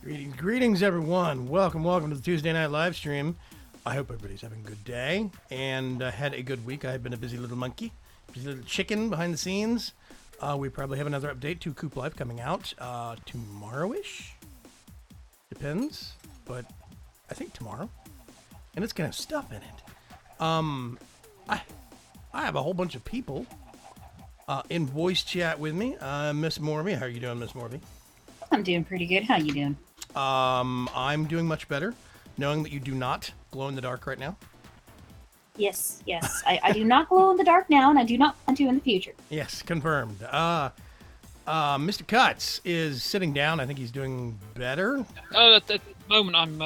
Greetings, everyone. Welcome to the Tuesday night live stream. I hope everybody's having a good day and had a good week. I've been a busy little monkey, busy little chicken behind the scenes. We probably have another update to Coop Life coming out tomorrow-ish. Depends, but I think tomorrow. And it's gonna have stuff in it. I have a whole bunch of people in voice chat with me. Miss Morby, how are you doing, Miss Morby? I'm doing pretty good. How you doing? I'm doing much better, knowing that you do not glow in the dark right now. Yes. I do not glow in the dark now, and I do not want to in the future. Yes, confirmed. Mr. Cuts is sitting down. I think he's doing better. At the moment, I'm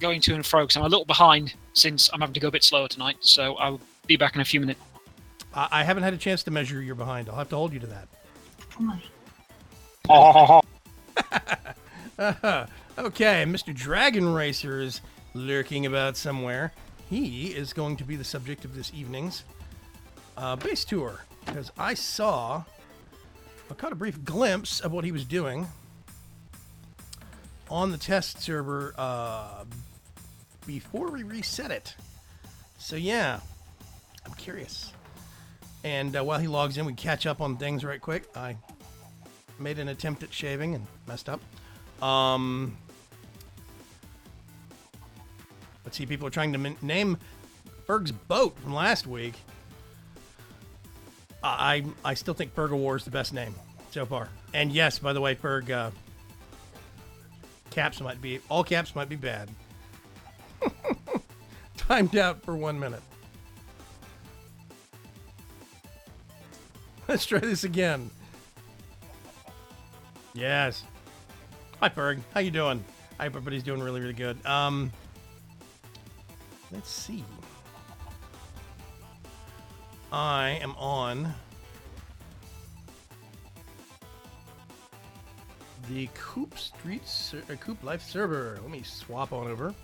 going to and fro because I'm a little behind since I'm having to go a bit slower tonight. So I'll be back in a few minutes. I haven't had a chance to measure your behind. I'll have to hold you to that. Oh my. Okay, Mr. Dragon Racer is lurking about somewhere. He is going to be the subject of this evening's base tour, because I caught a brief glimpse of what he was doing on the test server before we reset it. So yeah, I'm curious. And while he logs in, we catch up on things right quick. I made an attempt at shaving and messed up. Let's see, people are trying to name Ferg's boat from last week. I still think Ferg War is the best name so far. And yes, by the way, Ferg, all caps might be bad. Timed out for 1 minute. Let's try this again. Yes. Hi, Ferg. How you doing? I hope everybody's doing really, really good. Let's see. I am on the Coop Life server. Let me swap on over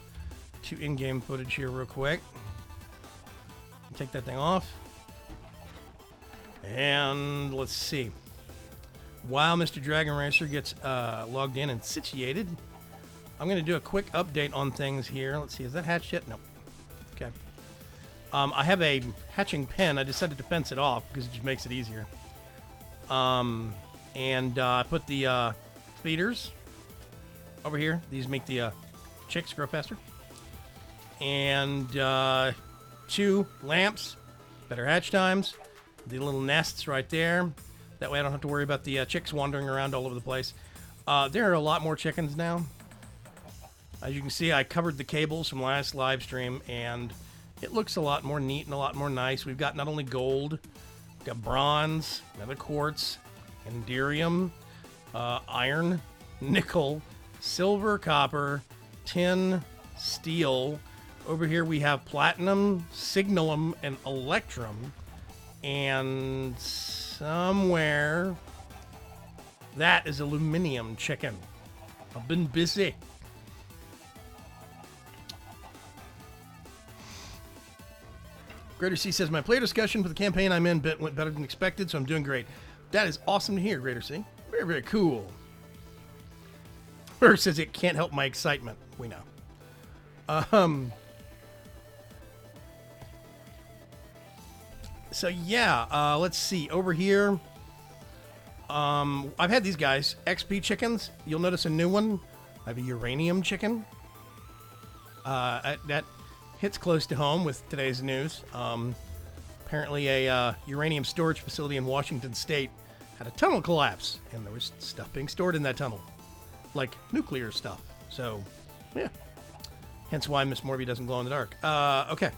to in-game footage here real quick. Take that thing off. And let's see. While Mr. Dragon Racer gets logged in and situated, I'm going to do a quick update on things here. Let's see, is that hatched yet? No. Okay. I have a hatching pen. I decided to fence it off because it just makes it easier. And I put the feeders over here. These make the chicks grow faster. And 2 lamps, better hatch times. The little nests right there. That way I don't have to worry about the chicks wandering around all over the place. There are a lot more chickens now. As you can see, I covered the cables from last live stream, and it looks a lot more neat and a lot more nice. We've got not only gold, we've got bronze, another quartz, inderium, iron, nickel, silver, copper, tin, steel. Over here we have platinum, signalum, and electrum. And somewhere that is aluminium chicken. I've been busy. Greater C says, my player discussion for the campaign I'm in went better than expected, so I'm doing great. That is awesome to hear, Greater C. Very, very cool. First says it can't help my excitement. We know. So yeah, let's see. Over here, I've had these guys, XP chickens. You'll notice a new one. I have a uranium chicken. That hits close to home with today's news. Apparently a uranium storage facility in Washington State had a tunnel collapse, and there was stuff being stored in that tunnel, like nuclear stuff. So, yeah. Hence why Miss Morby doesn't glow in the dark. Okay.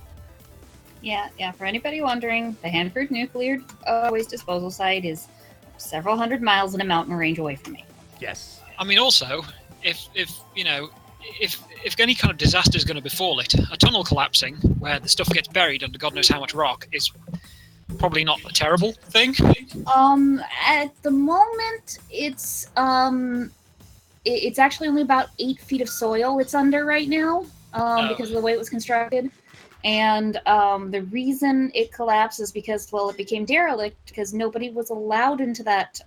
Yeah. For anybody wondering, the Hanford Nuclear Waste Disposal Site is several hundred miles in a mountain range away from me. Yes. I mean, also, if any kind of disaster is going to befall it, a tunnel collapsing where the stuff gets buried under God knows how much rock is probably not a terrible thing. At the moment, it's actually only about 8 feet of soil it's under right now, because of the way it was constructed. And the reason it collapsed is because, well, it became derelict because nobody was allowed into that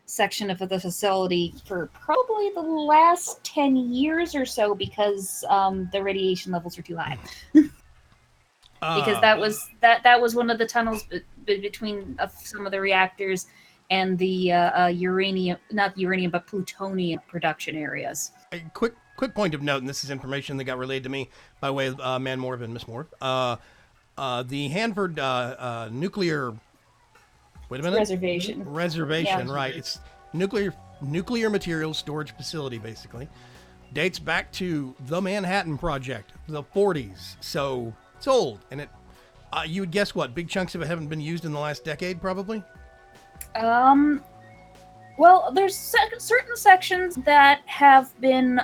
section of the facility for probably the last 10 years or so because the radiation levels are too high. Because that was one of the tunnels between some of the reactors and the uranium, not uranium, but plutonium production areas. A quick point of note, and this is information that got relayed to me by way of Man Morv and Miss Morv. The Hanford nuclear... Wait a minute. Reservation, yeah. Right. It's nuclear materials storage facility, basically. Dates back to the Manhattan Project, the 40s. So it's old, and you would guess what? Big chunks of it haven't been used in the last decade, probably. Well, there's certain sections that have been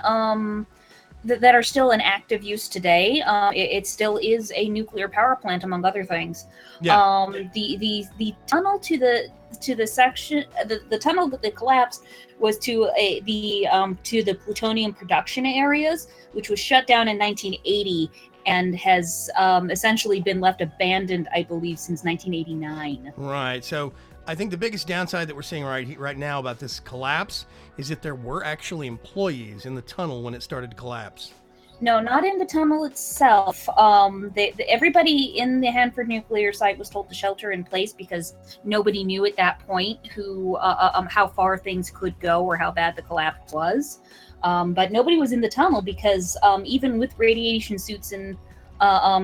that are still in active use today. It still is a nuclear power plant, among other things. Yeah. The tunnel to the section, the tunnel that collapsed was to the plutonium production areas, which was shut down in 1980 and has essentially been left abandoned, I believe, since 1989. Right. So I think the biggest downside that we're seeing right now about this collapse is that there were actually employees in the tunnel when it started to collapse. No, not in the tunnel itself. Everybody in the Hanford nuclear site was told to shelter in place because nobody knew at that point how far things could go or how bad the collapse was. But nobody was in the tunnel because even with radiation suits and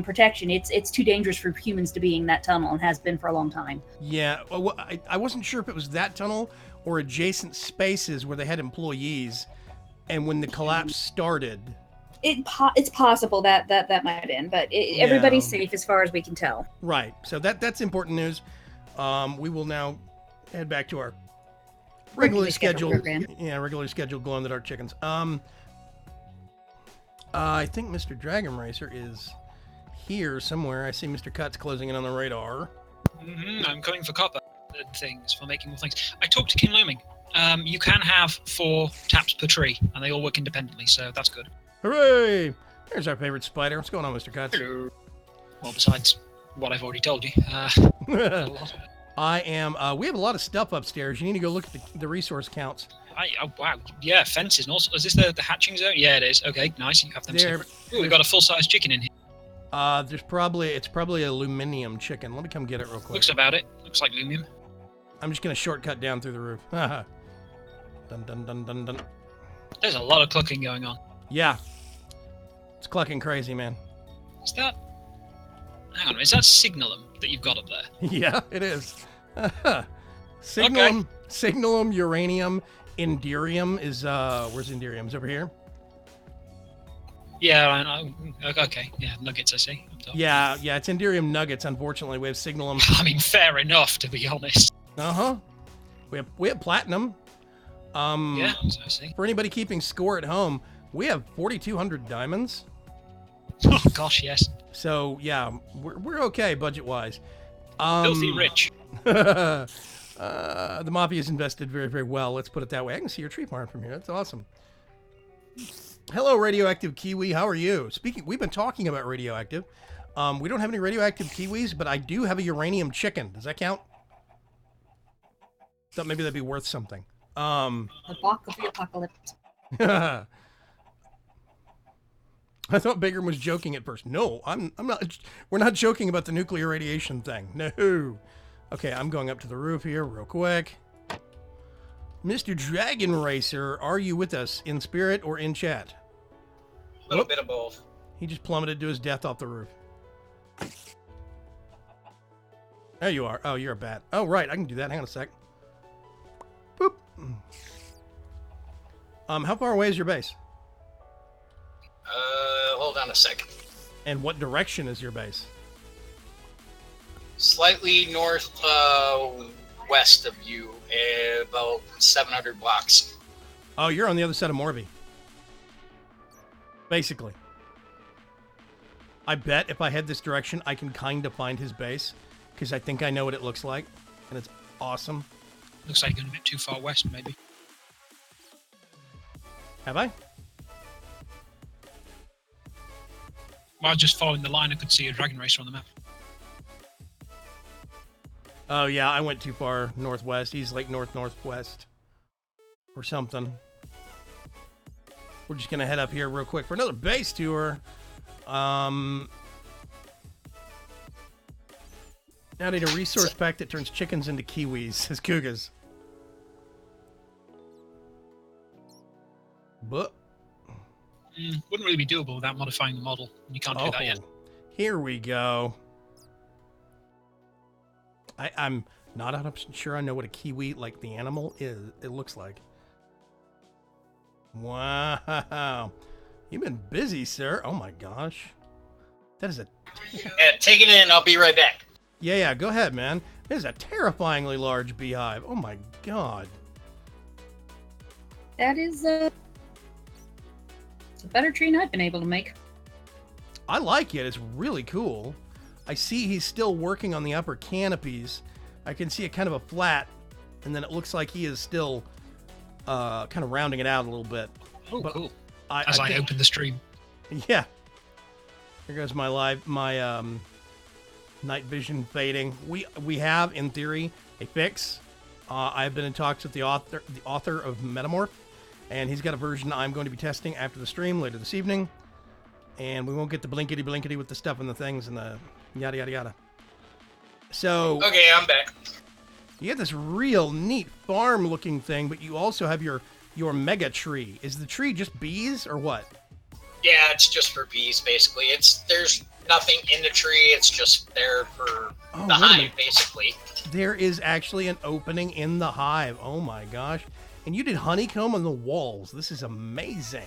protection, it's too dangerous for humans to be in that tunnel and has been for a long time. Yeah, well, I wasn't sure if it was that tunnel or adjacent spaces where they had employees, and when the collapse started... It's possible that might have been, but everybody's safe as far as we can tell. Right. So that's important news. We will now head back to our regularly scheduled glow in the dark chickens. I think Mr. Dragon Racer is here somewhere. I see Mr. Cut's closing in on the radar. I'm coming for copper things, for making more things. I talked to King Looming. You can have 4 taps per tree, and they all work independently, so that's good. Hooray! There's our favorite spider. What's going on, Mr. Cutts? Hello. Well, besides what I've already told you. I am... we have a lot of stuff upstairs. You need to go look at the resource counts. Wow. Yeah, fences and also... Is this the hatching zone? Yeah, it is. Okay, nice. You have them. Ooh, we've got a full-size chicken in here. It's probably aluminium chicken. Let me come get it real quick. Looks about it. Looks like aluminum. I'm just going to shortcut down through the roof. Dun, dun, dun, dun, dun. There's a lot of clucking going on. Yeah. It's clucking crazy, man. Is that... Hang on, is that signalum that you've got up there? Yeah, it is. Signalum, uranium, Indirium is... where's Indirium? Is over here? Yeah, I know. Okay, yeah, nuggets, I see. Yeah, it's Indirium nuggets, unfortunately. We have Signalum. I mean, fair enough, to be honest. Uh-huh. We have platinum. Yeah, I see. For anybody keeping score at home, we have 4,200 diamonds. Oh, gosh, yes. So, yeah, we're okay budget-wise. Filthy rich. The Mafia's invested very, very well. Let's put it that way. I can see your tree farm from here. That's awesome. Hello, Radioactive Kiwi. How are you? We've been talking about radioactive. We don't have any radioactive kiwis, but I do have a uranium chicken. Does that count? Thought maybe that'd be worth something. The block of the apocalypse. I thought Vaygrim was joking at first. No, I'm not. We're not joking about the nuclear radiation thing. No. Okay, I'm going up to the roof here real quick. Mr. Dragon Racer, are you with us in spirit or in chat? A little bit of both. He just plummeted to his death off the roof. There you are. Oh, you're a bat. Oh, right. I can do that. Hang on a sec. Boop. How far away is your base? Hold on a second. And what direction is your base? Slightly north west of you, about 700 blocks. Oh, you're on the other side of Morby. Basically. I bet if I head this direction, I can kind of find his base, because I think I know what it looks like, and it's awesome. Looks like you're going a bit too far west, maybe. Have I? Well, I was just following the line. I could see a Dragon Racer on the map. Oh, yeah, I went too far northwest. He's like northwest. or something. We're just gonna head up here real quick for another base tour. Now I need a resource pack that turns chickens into kiwis, says Kugas. But wouldn't really be doable without modifying the model. You can't do that yet. Here we go. I'm not 100% sure I know what a kiwi, like the animal, it looks like. Wow. You've been busy, sir. Oh my gosh. That is a... Take it in. I'll be right back. Yeah, go ahead, man. This is a terrifyingly large beehive. Oh my god. That is it's a better tree than I've been able to make. I like it. It's really cool. I see he's still working on the upper canopies. I can see a kind of a flat, and then it looks like he is still kind of rounding it out a little bit. Oh, but cool. I open the stream. Yeah. Here goes my night vision fading. We have, in theory, a fix. I've been in talks with the author of Metamorph, and he's got a version I'm going to be testing after the stream later this evening. And we won't get the blinkety with the stuff and the things and the yada yada yada. So Okay, I'm back. you get this real neat farm looking thing, but you also have your mega tree. Is the tree just bees or what? Yeah, it's just for bees, basically. There's nothing in the tree. It's just there for the hive, basically. There is actually an opening in the hive. Oh my gosh. And you did honeycomb on the walls. This is amazing.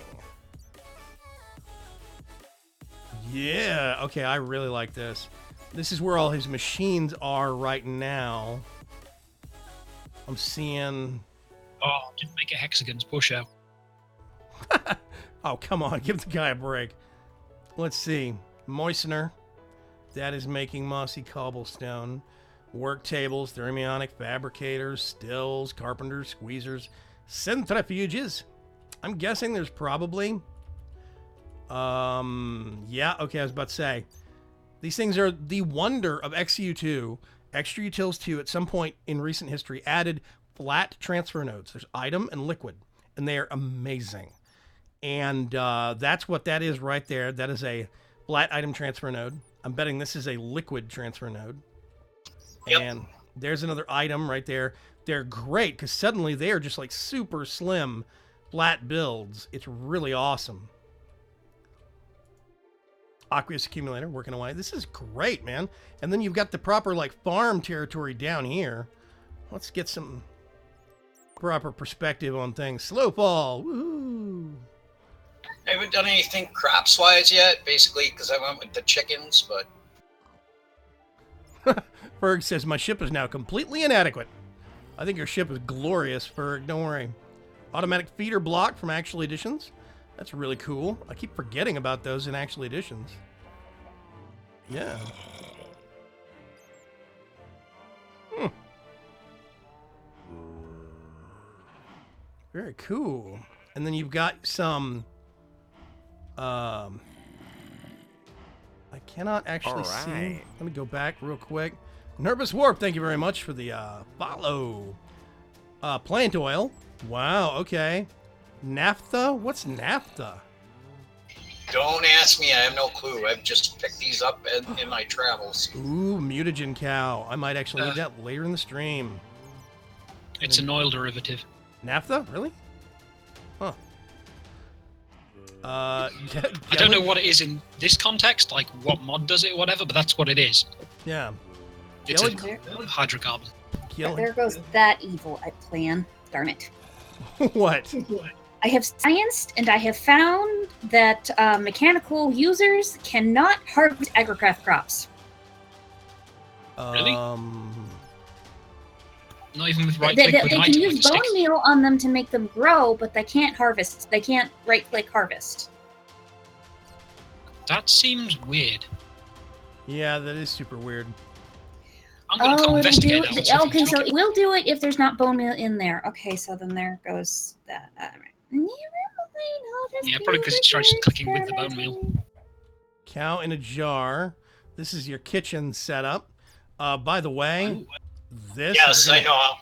Yeah. Okay, I really like this. This is where all his machines are right now. I'm seeing... Oh, didn't make it hexagons. Push out. Oh, come on. Give the guy a break. Let's see. Moistener. That is making mossy cobblestone. Work tables, thermionic fabricators, stills, carpenters, squeezers, centrifuges. I'm guessing there's probably... yeah, okay, I was about to say. These things are the wonder of XU2. Extra Utils 2 at some point in recent history added flat transfer nodes. There's item and liquid, and they are amazing. And that's what that is right there. That is a flat item transfer node. I'm betting this is a liquid transfer node. Yep. And there's another item right there. They're great because suddenly they are just like super slim, flat builds. It's really awesome. Aqueous accumulator working away. This is great, man. And then you've got the proper like farm territory down here. Let's get some proper perspective on things. Slow fall. Woohoo! I haven't done anything crops-wise yet, basically, because I went with the chickens, but... Ferg says, my ship is now completely inadequate. I think your ship is glorious, Ferg. Don't worry. Automatic feeder block from Actual Editions. That's really cool. I keep forgetting about those in Actual Editions. Yeah. Very cool. And then you've got some... I cannot actually see. Let me go back real quick. Nervous Warp, thank you very much for the follow. Plant oil. Wow, okay. Naphtha? What's naphtha? Don't ask me, I have no clue. I've just picked these up in my travels. Ooh, mutagen cow. I might actually need that later in the stream. It's an oil derivative. Naphtha? Really? Huh. I don't know what it is in this context, like what mod does it or whatever, but that's what it is. Yeah. It's a hydrocarbon. There goes that evil plan. Darn it. What? I have scienced and I have found that mechanical users cannot harvest agricraft crops. Really? Not even with right They click with can item, use with bone sticks. meal on them to make them grow, but they can't harvest. They can't right-click harvest. That seems weird. Yeah, that is super weird. I'm going to come investigate that. Once Okay, so it will do it if there's not bone meal in there. Okay, so then there goes that. Yeah, probably because it starts clicking with the bone meal. Cow in a jar. This is your kitchen setup. By the way, this Yes, is I know.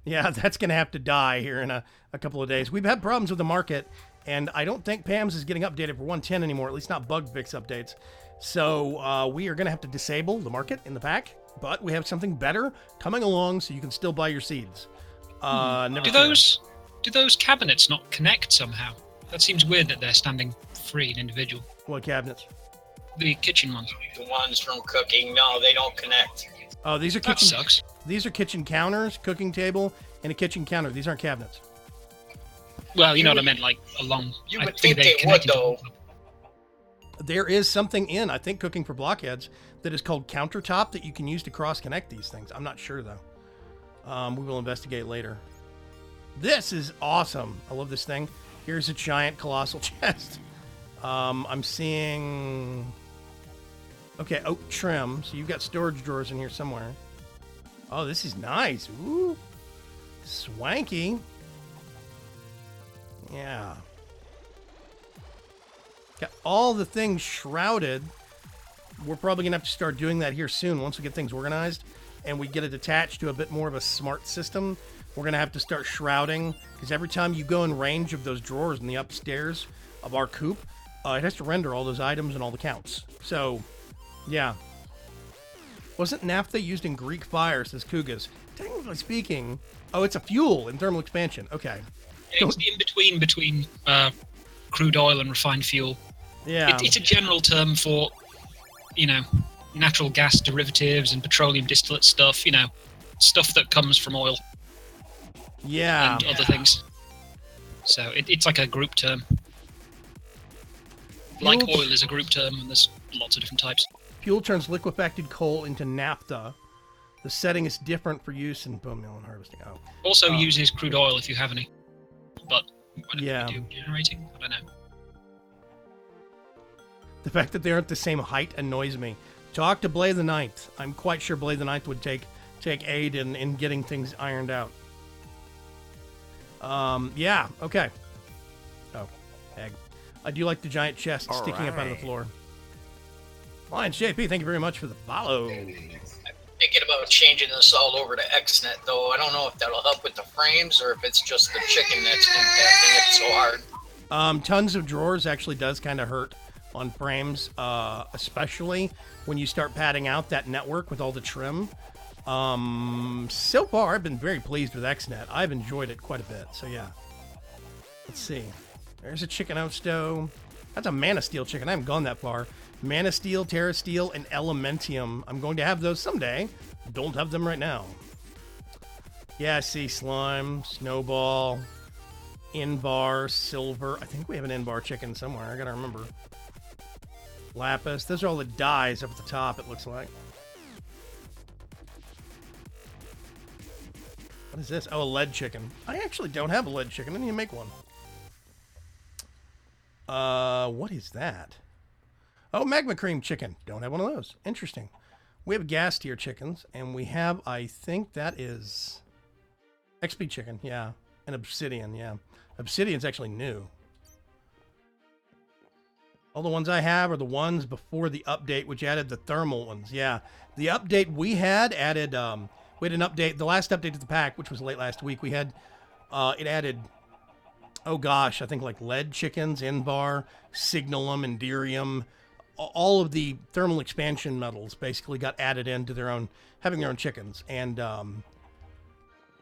Yeah, that's going to have to die here in a couple of days. We've had problems with the market, and I don't think Pam's is getting updated for 110 anymore, at least not bug fix updates. So we are going to have to disable the market in the pack, but we have something better coming along so you can still buy your seeds. Do those cabinets not connect somehow? That seems weird that they're standing free and individual. What cabinets? The kitchen ones. The ones from cooking, no, they don't connect. Oh, these are That kitchen. sucks. These are kitchen counters, cooking table, and a kitchen counter. These aren't cabinets. Well, you know what I meant, like along. You I would think they would, connect into though. one. There is something in, I think, Cooking for Blockheads that is called countertop that you can use to cross-connect these things. I'm not sure, though. We will investigate later. This is awesome. I love this thing. Here's a giant colossal chest. I'm seeing... Okay, oak trim. So you've got storage drawers in here somewhere. Oh, this is nice. Ooh. Swanky. Yeah. Got all the things shrouded. We're probably going to have to start doing that here soon once we get things organized and we get it attached to a bit more of a smart system. We're going to have to start shrouding because every time you go in range of those drawers in the upstairs of our coop, it has to render all those items and all the counts. So, yeah. Wasn't naphtha used in Greek fire, says Kugas. Technically speaking, oh, it's a fuel in thermal expansion. Okay. It's the in-between crude oil and refined fuel. Yeah. It's a general term for, natural gas derivatives and petroleum distillate stuff, stuff that comes from oil Yeah. and other things. So it's like a group term. Like oil is a group term, and there's lots of different types. Fuel turns liquefied coal into naphtha. The setting is different for use in bone meal and harvesting. Oh. Also uses crude oil if you have any. But whatever Yeah. you do generating, I don't know. The fact that they aren't the same height annoys me. Talk to Blade the Ninth. I'm quite sure Blade the Ninth would take aid in getting things ironed out. Yeah, okay. Oh, egg. I do like the giant chest sticking up out of the floor. Lions JP, thank you very much for the follow. Thinking about changing this all over to XNet, though. I don't know if that'll help with the frames or if it's just the chicken that's impacting it so hard. Tons of drawers actually does kind of hurt on frames, especially when you start padding out that network with all the trim. So far, I've been very pleased with XNet. I've enjoyed it quite a bit, so yeah. Let's see. There's a chicken out stove. That's a Mana Steel chicken. I haven't gone that far. Mana Steel, Terra Steel, and Elementium. I'm going to have those someday. Don't have them right now. Yeah, I see Slime, Snowball, Invar, Silver. I think we have an Invar chicken somewhere. I gotta remember. Lapis. Those are all the dyes up at the top, it looks like. What is this? Oh, a lead chicken. I actually don't have a lead chicken. I need to make one. What is that? Oh, magma cream chicken. Don't have one of those. Interesting. We have gas tier chickens, and we have, I think that is XP chicken, yeah. And obsidian, yeah. Obsidian's actually new. All the ones I have are the ones before the update, which added the thermal ones, yeah. The update we had added, we had an update, the last update to the pack, which was late last week, we had, it added, oh gosh, I think like lead chickens, Invar, Signalum, Enderium, all of the thermal expansion metals basically got added into their own, having their own chickens. And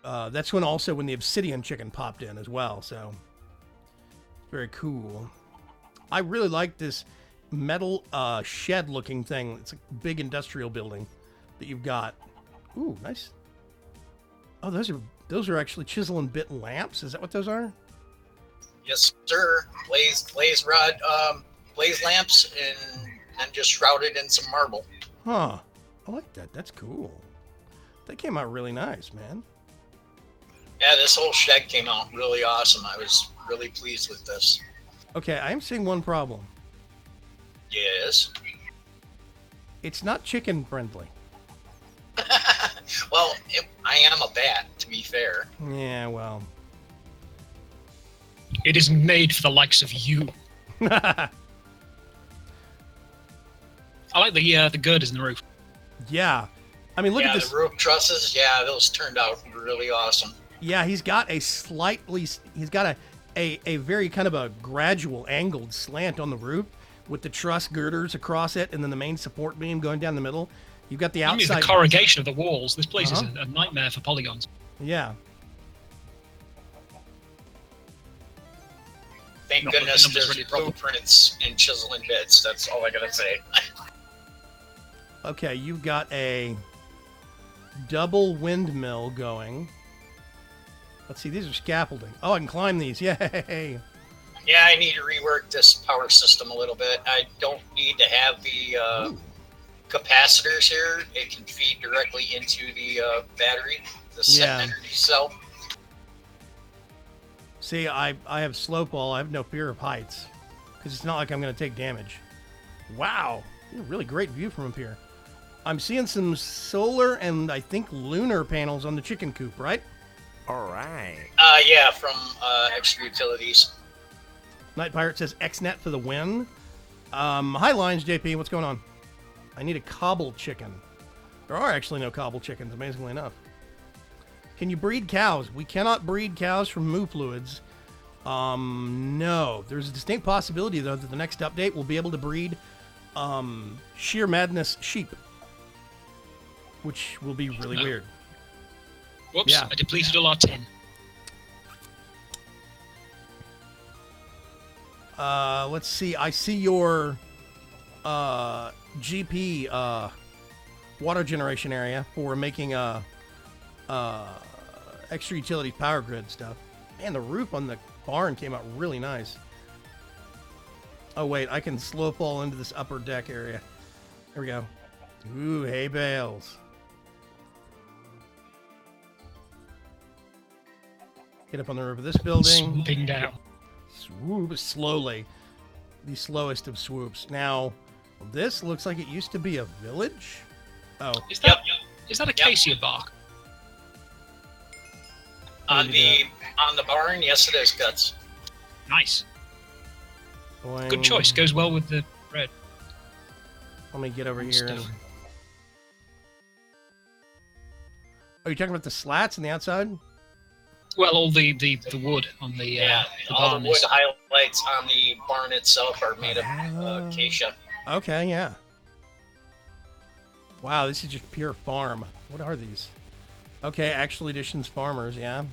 that's when the obsidian chicken popped in as well. So very cool. I really like this metal shed looking thing. It's a big industrial building that you've got. Ooh, nice. Oh, those are actually chisel and bit lamps. Is that what those are? Yes, sir. Blaze rod, blaze lamps, and just shrouded in some marble. Huh. I like that. That's cool. That came out really nice, man. Yeah, this whole shed came out really awesome. I was really pleased with this. Okay, I am seeing one problem. Yes. It's not chicken friendly. Well, I am a bat, to be fair. Yeah, well. It is made for the likes of you. I like the girders in the roof. Yeah. I mean, look at this. The roof trusses, those turned out really awesome. Yeah, he's got a very kind of a gradual angled slant on the roof with the truss girders across it and then the main support beam going down the middle. You've got the You mean outside... the corrugation of the walls. This place is a nightmare for polygons. Yeah. Thank Not goodness that the numbers there's really a problem. blueprints and chiseling bits. That's all I gotta say. Okay, you've got a double windmill going. Let's see, these are scaffolding. Oh, I can climb these. Yay! Yeah, I need to rework this power system a little bit. I don't need to have the capacitors here. It can feed directly into the battery, the set energy cell. See, I have slope wall. I have no fear of heights because it's not like I'm going to take damage. Wow, really great view from up here. I'm seeing some solar and I think lunar panels on the chicken coop, right? All right. Yeah, from extra utilities. Night Pirate says XNet for the win. Hi, Lines JP. What's going on? I need a cobble chicken. There are actually no cobble chickens, amazingly enough. Can you breed cows? We cannot breed cows from moo fluids. No. There's a distinct possibility, though, that the next update will be able to breed sheer madness sheep, which will be really weird. Whoops, Yeah. I depleted all our tin. Let's see. I see your GP water generation area for making extra utility power grid stuff. Man, the roof on the barn came out really nice. Oh wait, I can slow fall into this upper deck area. Here we go. Ooh, hay bales. Get up on the roof of this building. Swooping down. Swoop slowly. The slowest of swoops. Now, this looks like it used to be a village. Oh. Is that acacia bark? On the barn, yes it is, Guts. Nice. Boing. Good choice. Goes well with the red. Let me get over here. Stuff. Are you talking about the slats on the outside? Well, all the wood on the all barn the wood is- highlights on the barn itself are made of acacia. Okay, yeah. Wow, this is just pure farm. What are these? Okay, actual editions farmers, yeah.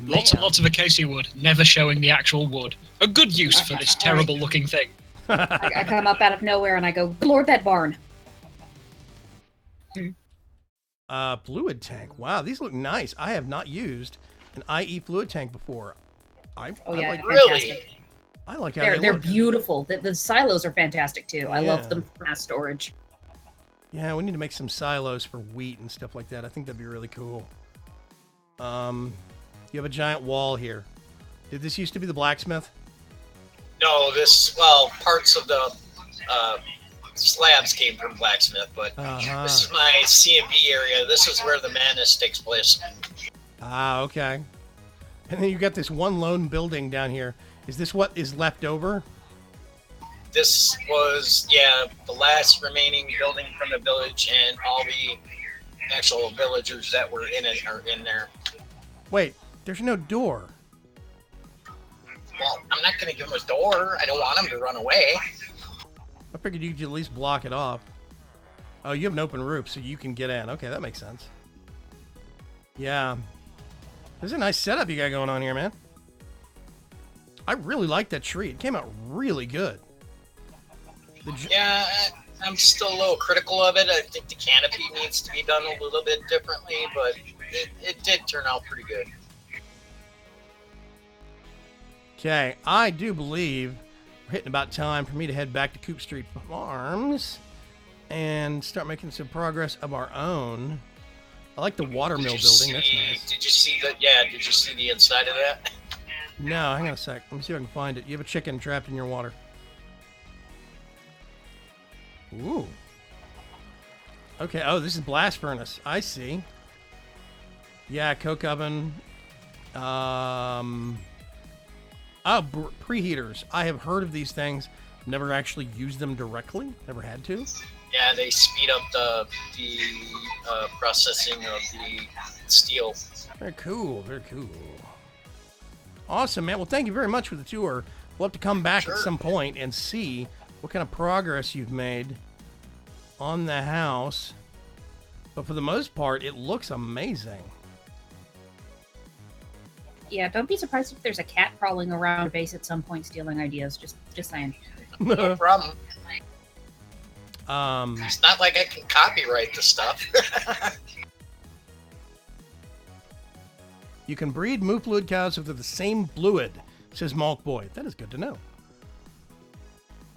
Lots and Man. lots of acacia wood, never showing the actual wood. A good use for this terrible looking thing. I come up out of nowhere and I go, Lord, that barn. Fluid tank. Wow, these look nice. I have not used an IE fluid tank before. I Yeah, like, fantastic. I like how They're they look. beautiful. The silos are fantastic too. I Yeah. love them for mass storage. Yeah, we need to make some silos for wheat and stuff like that. I think that'd be really cool. You have a giant wall here. Did this used to be the blacksmith? No, parts of the slabs came from blacksmith, but this is my C&B area. This is where the madness takes place. Ah, okay. And then you got this one lone building down here. Is this what is left over? This was, the last remaining building from the village, and all the actual villagers that were in it are in there. Wait, there's no door. Well, I'm not going to give them a door. I don't want them to run away. I figured you could at least block it off. Oh, you have an open roof, so you can get in. Okay, that makes sense. Yeah. This is a nice setup you got going on here, man. I really like that tree. It came out really good. Yeah, I'm still a little critical of it. I think the canopy needs to be done a little bit differently, but it did turn out pretty good. Okay, I do believe we're hitting about time for me to head back to Coop Street Farms and start making some progress of our own. I like the watermill building. That's nice. Did you see that? Yeah, did you see the inside of that? No, hang on a sec. Let me see if I can find it. You have a chicken trapped in your water. Ooh. Okay, oh, this is blast furnace. I see. Yeah, coke oven. Preheaters. I have heard of these things. Never actually used them directly. Never had to. Yeah, they speed up the processing of the steel. Very cool. Very cool. Awesome, man. Well, thank you very much for the tour. We'll have to come back at some point and see what kind of progress you've made on the house. But for the most part, it looks amazing. Yeah, don't be surprised if there's a cat crawling around the base at some point stealing ideas. Just saying. No problem. Um, It's not like I can copyright the stuff. You can breed moo fluid cows with the same fluid, says Malk Boy. That is good to know.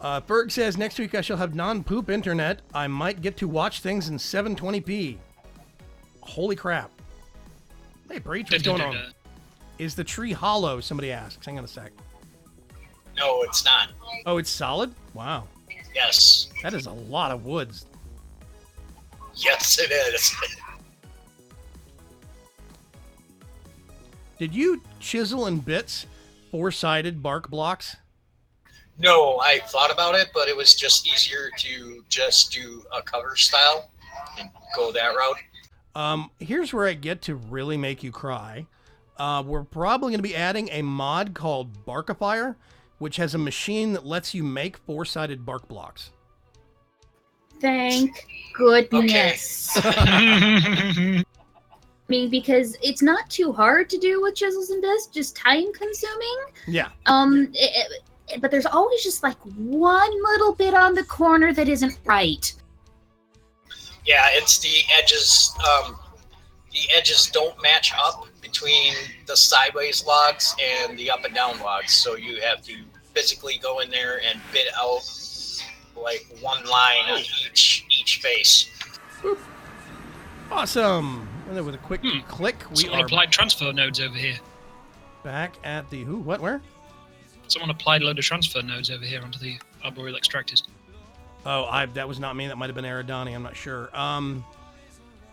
Ferg says, next week I shall have non-poop internet. I might get to watch things in 720p. Holy crap. Hey, Breach, what's going on? Is the tree hollow? Somebody asks. Hang on a sec. No, it's not. Oh, it's solid? Wow. Yes. That is a lot of woods. Yes, it is. Did you chisel in bits 4-sided bark blocks? No, I thought about it, but it was just easier to just do a cover style and go that route. Here's where I get to really make you cry. We're probably going to be adding a mod called Barkifier, which has a machine that lets you make 4-sided bark blocks. Thank goodness. I mean, because it's not too hard to do with chisels and bits, just time consuming. Yeah. But there's always just like one little bit on the corner that isn't right. Yeah, it's the edges. The edges don't match up between the sideways logs and the up and down logs, so you have to physically go in there and bit out like one line on each face. Boop. Awesome. And then with a quick click, we Someone are applied transfer nodes over here. back at the who? What? Where? Someone applied a load of transfer nodes over here onto the arboreal extractors. Oh, that was not me. That might have been Aridani. I'm not sure.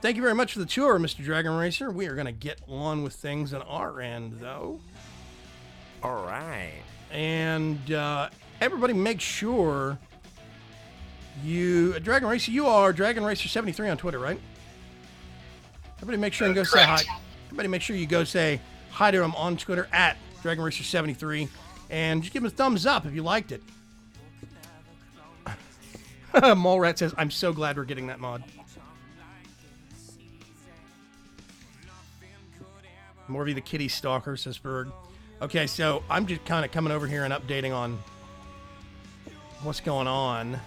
Thank you very much for the tour, Mr. Dragon Racer. We are going to get on with things on our end, though. All right. And everybody make sure you... Dragon Racer, you are Dragon Racer 73 on Twitter, right? Everybody make sure and go say hi. Everybody make sure you go say hi to him on Twitter at Dragon Racer 73. And just give him a thumbs up if you liked it. Mallrat says, I'm so glad we're getting that mod. Morvy the Kitty Stalker, says Berg. Okay, so I'm just kind of coming over here and updating on what's going on.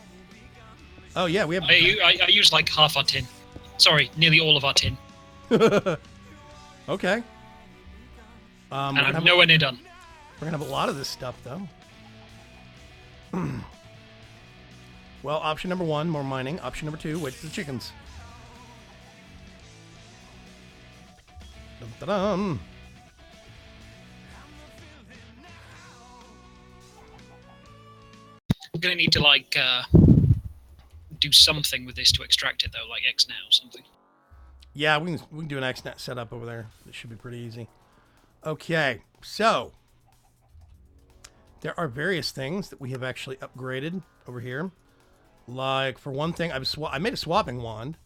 Oh, yeah, we have... I used like half our tin. Sorry, nearly all of our tin. Okay. And I'm nowhere near done. We're going to have a lot of this stuff, though. Well, option number 1, more mining. Option number 2, wait for the chickens. Dum-da-dum. I'm gonna need to like do something with this to extract it though, like XNAT or something. Yeah, we can do an XNAT setup over there. It should be pretty easy. Okay, so there are various things that we have actually upgraded over here. Like, for one thing, I made a swapping wand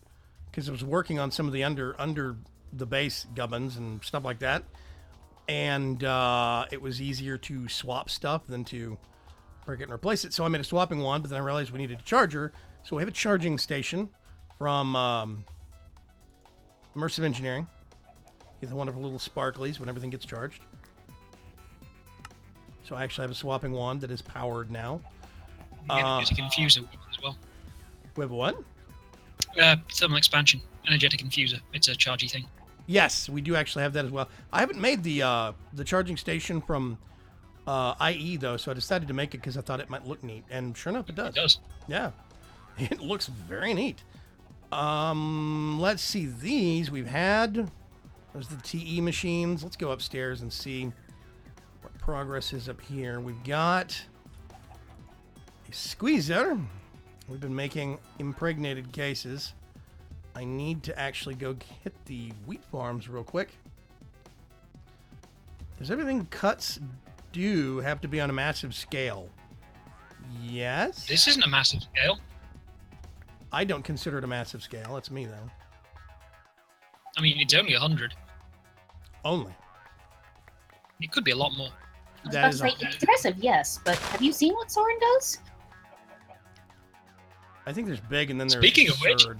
because I was working on some of the under the base gubbins and stuff like that. And it was easier to swap stuff than to break it and replace it. So I made a swapping wand, but then I realized we needed a charger. So we have a charging station from Immersive Engineering. Get the wonderful little sparklies when everything gets charged. So I actually have a swapping wand that is powered now. Energetic infuser as well. We have what? Thermal expansion. Energetic infuser. It's a chargy thing. Yes, we do actually have that as well. I haven't made the charging station from IE though, so I decided to make it because I thought it might look neat, and sure enough, it does. It does. Yeah, it looks very neat. Let's see these we've had. Those are the TE machines. Let's go upstairs and see what progress is up here. We've got a squeezer. We've been making impregnated cases. I need to actually go hit the wheat farms real quick. Does everything cuts do have to be on a massive scale? Yes. This isn't a massive scale. I don't consider it a massive scale. That's me, though. I mean, it's only 100. Only. It could be a lot more. I was That about to is say, it's impressive, yes, but have you seen what Soren does? I think there's big, and then there's Speaking of which- absurd.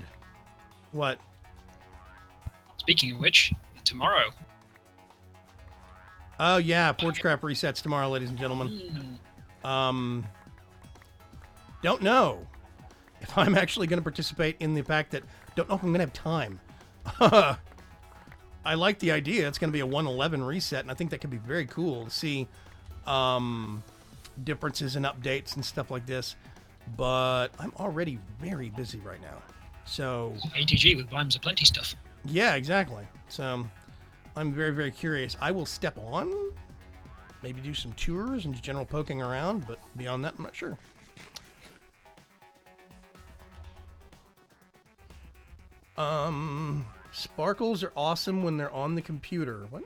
What? Speaking of which, tomorrow. Oh, yeah. Forgecraft resets tomorrow, ladies and gentlemen. Don't know if I'm actually going to participate in the fact that don't know if I'm going to have time. I like the idea. It's going to be a 111 reset, and I think that could be very cool to see differences in updates and stuff like this. But I'm already very busy right now. So ATG with Bimes Aplenty stuff. yeah, exactly. So I'm very, very curious. I will step on, maybe do some tours and just general poking around, but beyond that, I'm not sure. Sparkles are awesome when they're on the computer. What?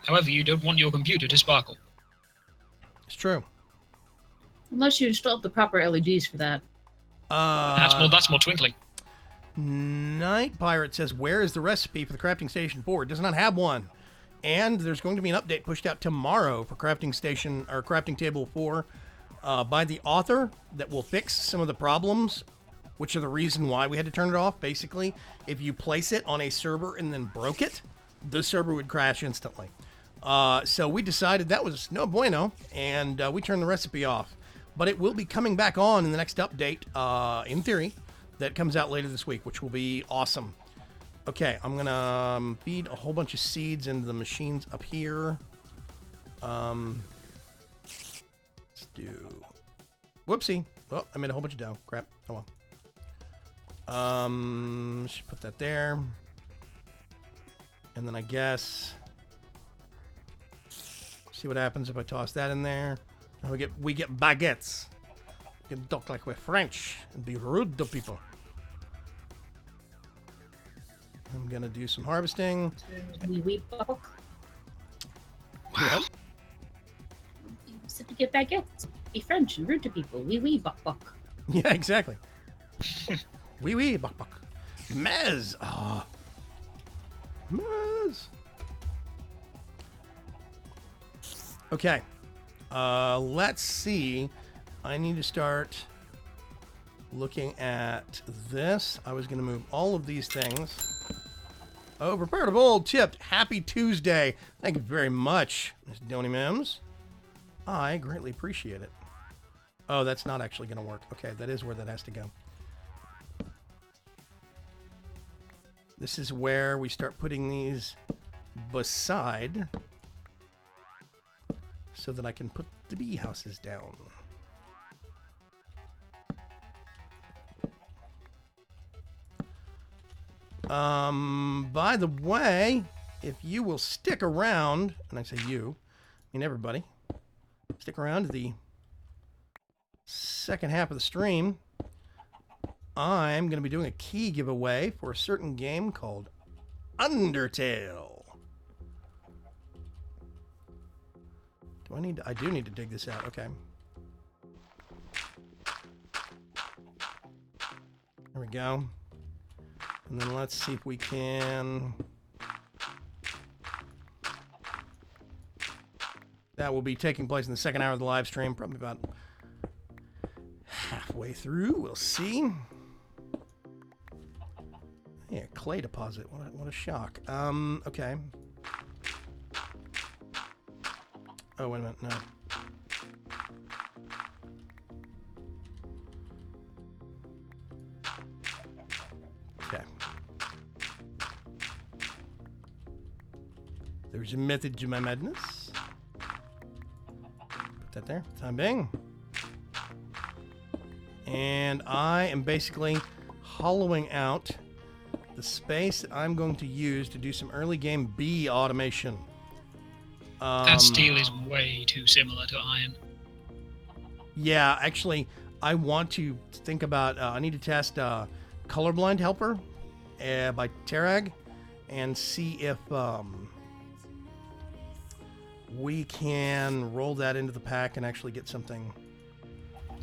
However, you don't want your computer to sparkle. It's true. Unless you install the proper LEDs for that. That's more twinkling. Night Pirate says, where is the recipe for the crafting station 4? It does not have one. And there's going to be an update pushed out tomorrow for crafting station or crafting table 4 by the author that will fix some of the problems, which are the reason why we had to turn it off. Basically, if you place it on a server and then broke it, the server would crash instantly. So we decided that was no bueno, and we turned the recipe off. But it will be coming back on in the next update, in theory, that comes out later this week, which will be awesome. Okay, I'm going to feed a whole bunch of seeds into the machines up here. Let's do... Whoopsie. Oh, I made a whole bunch of dough. Crap. Oh well. Should put that there. And then I guess... See what happens if I toss that in there. We get baguettes. We can talk like we're French and be rude to people. I'm gonna do some harvesting. Wee buck. Wow. You said to get baguettes. Be French and rude to people. Wee buck. Yeah, exactly. Oui, buck. Mez. Ah. Mez. Okay. Let's see. I need to start looking at this. I was going to move all of these things. Oh, prepare to bold tipped. Happy Tuesday. Thank you very much, Ms. Donny Mims. I greatly appreciate it. Oh, that's not actually going to work. Okay, that is where that has to go. This is where we start putting these beside so that I can put the bee houses down. By the way, if you will stick around, and I say you, I mean everybody, stick around to the second half of the stream, I'm going to be doing a key giveaway for a certain game called Undertale. I do need to dig this out. Okay. There we go. And then let's see if we can... That will be taking place in the second hour of the live stream, probably about halfway through. We'll see. Yeah, clay deposit. What a shock. Okay. Oh, wait a minute. No. Okay. There's a method to my madness. Put that there. Time being. And I am basically hollowing out the space that I'm going to use to do some early game bee automation. That steel is way too similar to iron. Yeah, actually, I want to think about... I need to test Colorblind Helper by Terag and see if we can roll that into the pack and actually get something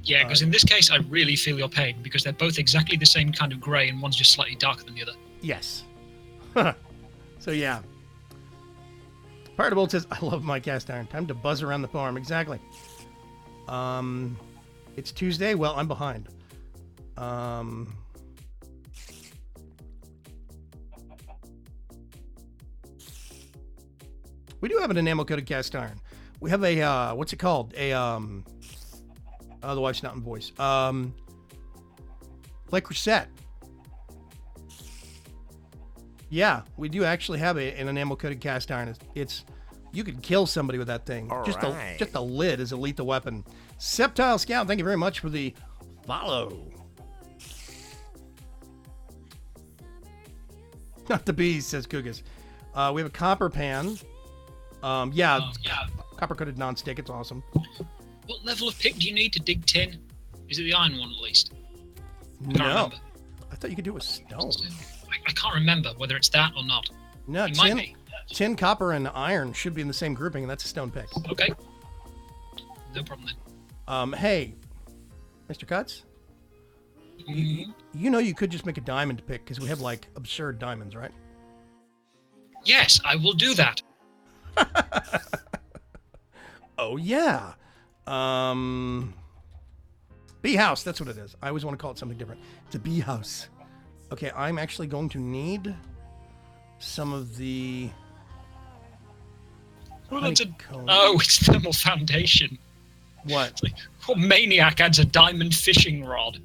Yeah, because in this case, I really feel your pain, because they're both exactly the same kind of grey, and one's just slightly darker than the other. Yes. So, yeah. Partible says, I love my cast iron. Time to buzz around the farm. Exactly. It's Tuesday. Well, I'm behind. We do have an enamel-coated cast iron. We have a, what's it called? A, the wife's not in voice. Like Reset. Yeah, we do actually have an enamel-coated cast iron. It's you could kill somebody with that thing. All just right. just the lid is a lethal weapon. Septile Scout, thank you very much for the follow. Not the bees, says Kugas. We have a copper pan. Yeah, copper-coated non-stick. It's awesome. What level of pick do you need to dig tin? Is it the iron one, at least? No, remember. I thought you could do it with stone. I can't remember whether it's that or not. No, It might be. tin, copper, and iron should be in the same grouping, and that's a stone pick. Okay. No problem then. Hey, Mr. Cuts, you know you could just make a diamond pick because we have like absurd diamonds, right? Yes, I will do that. Oh yeah. Bee house, that's what it is. I always want to call it something different. It's a bee house. Okay, I'm actually going to need some of the Oh, that's honeycomb. it's thermal foundation. What? It's like, what maniac adds a diamond fishing rod?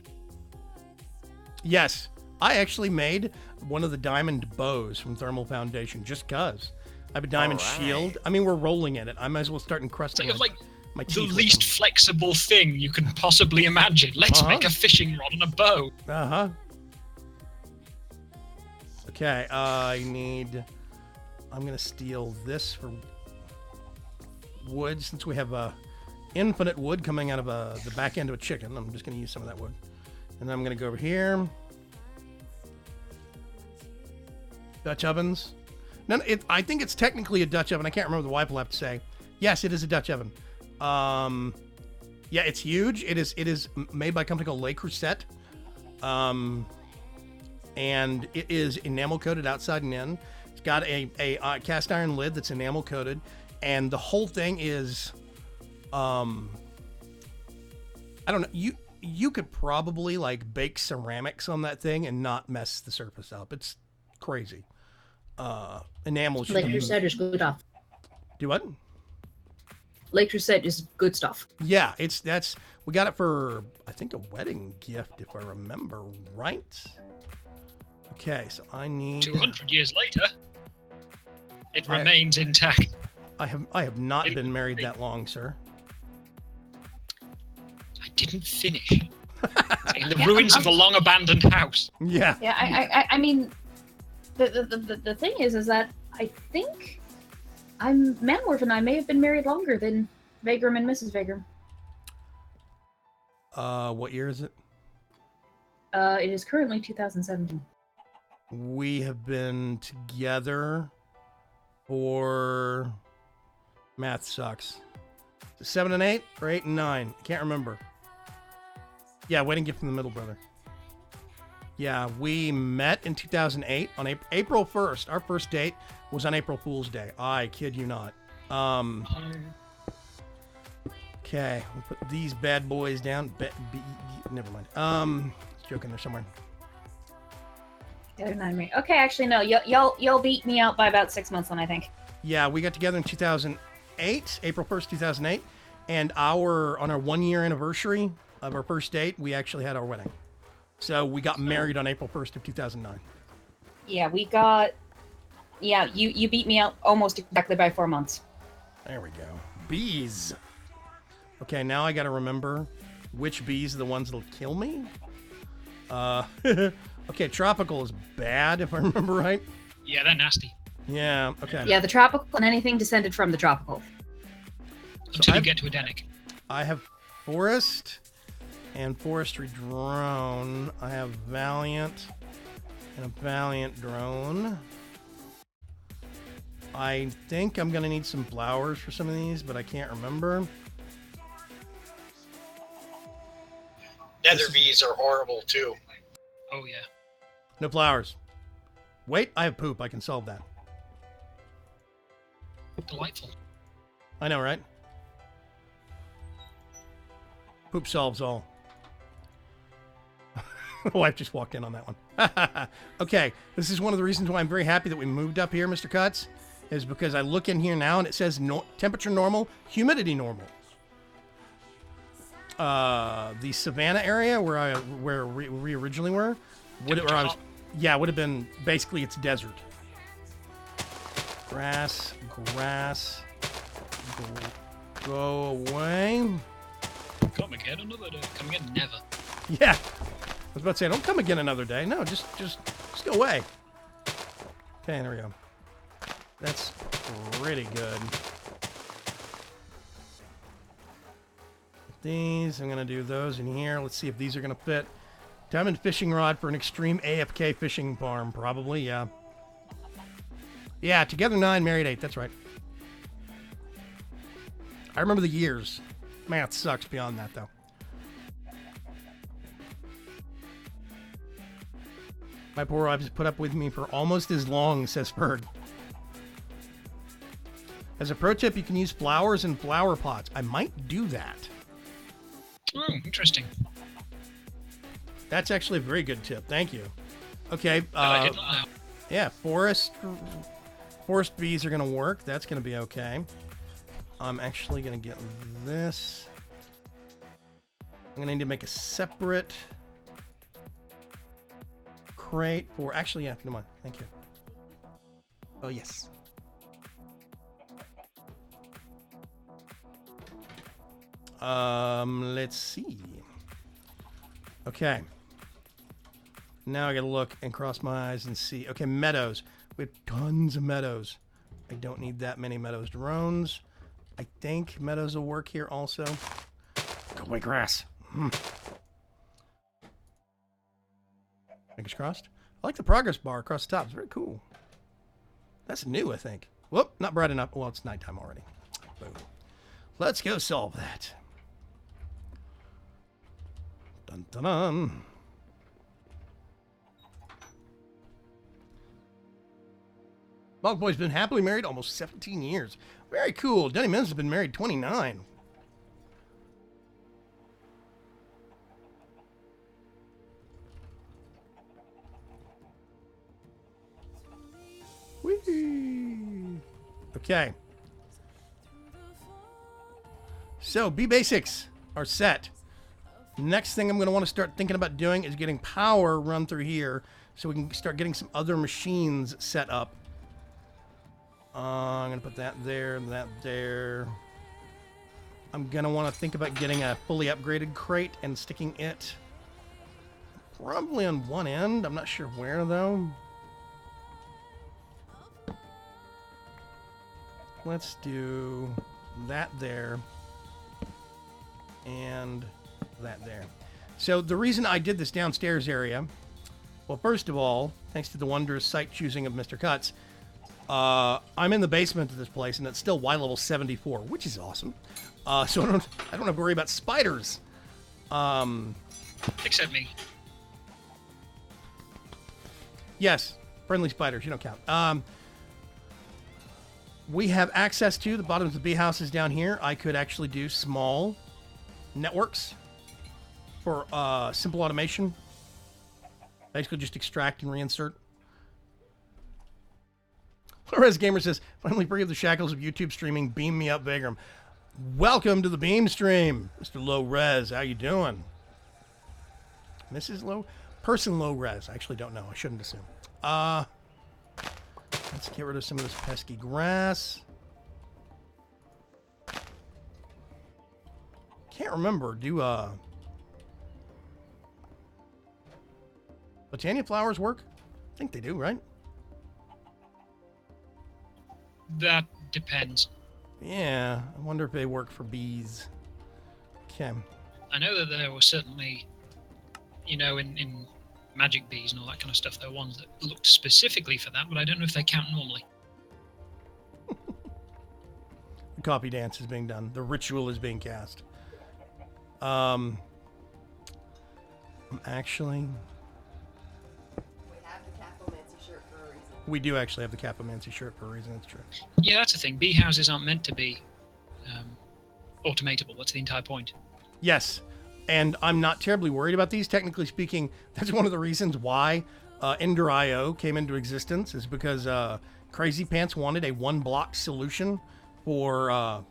Yes, I actually made one of the diamond bows from Thermal Foundation just cause. I have a diamond All right. shield. I mean, we're rolling in it. I might as well start It's encrusting like, my the teeth with least flexible thing you can possibly imagine. Let's Uh-huh. make a fishing rod and a bow. them. Uh-huh. Okay, I'm gonna steal this for wood since we have infinite wood coming out of the back end of a chicken. I'm just gonna use some of that wood. And then I'm gonna go over here. Dutch ovens. No, I think it's technically a Dutch oven. I can't remember. The wife will have to say. Yes, it is a Dutch oven. Yeah, it's huge. It is made by a company called Le Creuset. And it is enamel coated outside and in. It's got a cast iron lid that's enamel coated, and the whole thing is, I don't know. You could probably like bake ceramics on that thing and not mess the surface up. It's crazy. Enamel. Lake Crusade is good stuff. Do what? Lake Crusade is good stuff. Yeah, we got it for I think a wedding gift if I remember right. Okay, so I need 200 years later, it remains intact. I have not been married that long, sir. I didn't finish. In the ruins of a long abandoned house. Yeah. Yeah, I mean, the thing is that I think Manworth and I may have been married longer than Vaygrim and Mrs. Vaygrim. What year is it? It is currently 2017. We have been together for math sucks. 7 and 8 or 8 and 9? Can't remember. Yeah, wedding gift from the middle brother. Yeah, we met in 2008 on April 1st. Our first date was on April Fool's Day. I kid you not. Okay, we'll put these bad boys down. Never mind. Joking there somewhere. Okay, actually no. Y'all beat me out by about 6 months then, I think. Yeah, we got together in 2008, April 1st, 2008, and on our 1 year anniversary of our first date, we actually had our wedding. So we got married on April 1st of 2009. Yeah, you beat me out almost exactly by 4 months. There we go. Bees. Okay, now I got to remember which bees are the ones that'll kill me. Okay, tropical is bad if I remember right. Yeah, they're nasty. Yeah, okay. Yeah, the tropical and anything descended from the tropical. Until you get to Edenic. I have forest and forestry drone. I have valiant and a valiant drone. I think I'm gonna need some flowers for some of these, but I can't remember. Nether bees are horrible too. Oh yeah. No flowers. Wait, I have poop. I can solve that. Delightful. I know, right? Poop solves all. Wife just walked in on that one. Okay, this is one of the reasons why I'm very happy that we moved up here, Mr. Cuts, is because I look in here now and it says temperature normal, humidity normal. The savannah area where we originally were, would have been basically it's desert. Grass, go away. Come again another day. Come again never. Yeah. I was about to say, don't come again another day. No, just go away. Okay, there we go. That's pretty good. These, I'm going to do those in here. Let's see if these are going to fit. Diamond fishing rod for an extreme AFK fishing farm. Probably, yeah. Yeah, together 9, married 8. That's right. I remember the years. Math sucks beyond that, though. My poor wife has put up with me for almost as long, says Ferg. As a pro tip, you can use flowers in flower pots. I might do that. Oh, interesting. That's actually a very good tip. Thank you. Okay. I did not know. Yeah, forest bees are going to work. That's going to be okay. I'm actually going to get this. I'm going to need to make a separate crate for... Actually, yeah, come on. Thank you. Oh, yes. Let's see. Okay. Now I gotta look and cross my eyes and see. Okay, meadows. We have tons of meadows. I don't need that many meadows. Drones. I think meadows will work here also. Go away, grass. Fingers crossed. I like the progress bar across the top. It's very cool. That's new, I think. Whoop, not bright enough. Well, it's nighttime already. Boom. Let's go solve that. Dun dun dun. Bog Boy's been happily married almost 17 years. Very cool. Denny Mims has been married 29. Whee! Okay. So, B basics are set. Next thing I'm going to want to start thinking about doing is getting power run through here so we can start getting some other machines set up. I'm going to put that there, that there. I'm going to want to think about getting a fully upgraded crate and sticking it probably on one end. I'm not sure where, though. Let's do that there and that there. So the reason I did this downstairs area, well, first of all, thanks to the wondrous site choosing of Mr. Cuts, I'm in the basement of this place, and it's still Y level 74, which is awesome. So I don't have to worry about spiders. Except me. Yes, friendly spiders. You don't count. We have access to the bottoms of the bee houses down here. I could actually do small networks for simple automation. Basically, just extract and reinsert. Flores Gamer says, finally free of the shackles of YouTube streaming. Beam me up, Vaygrim. Welcome to the beam stream, Mr. Low Res. How you doing? Mrs. Low? Person Low Res. I actually don't know. I shouldn't assume. Let's get rid of some of this pesky grass. Can't remember. Do Botania flowers work? I think they do, right? That depends. Yeah, I wonder if they work for bees. Okay. I know that there were certainly, you know, in magic bees and all that kind of stuff, there were ones that looked specifically for that, but I don't know if they count normally. The coffee dance is being done. The ritual is being cast. Actually, We have the Capomancy shirt for a reason. we do actually have the Capomancy shirt for a reason. That's true. Yeah, that's the thing. Bee houses aren't meant to be automatable. That's the entire point. Yes, and I'm not terribly worried about these. Technically speaking, that's one of the reasons why Ender.io came into existence, is because Crazy Pants wanted a one-block solution for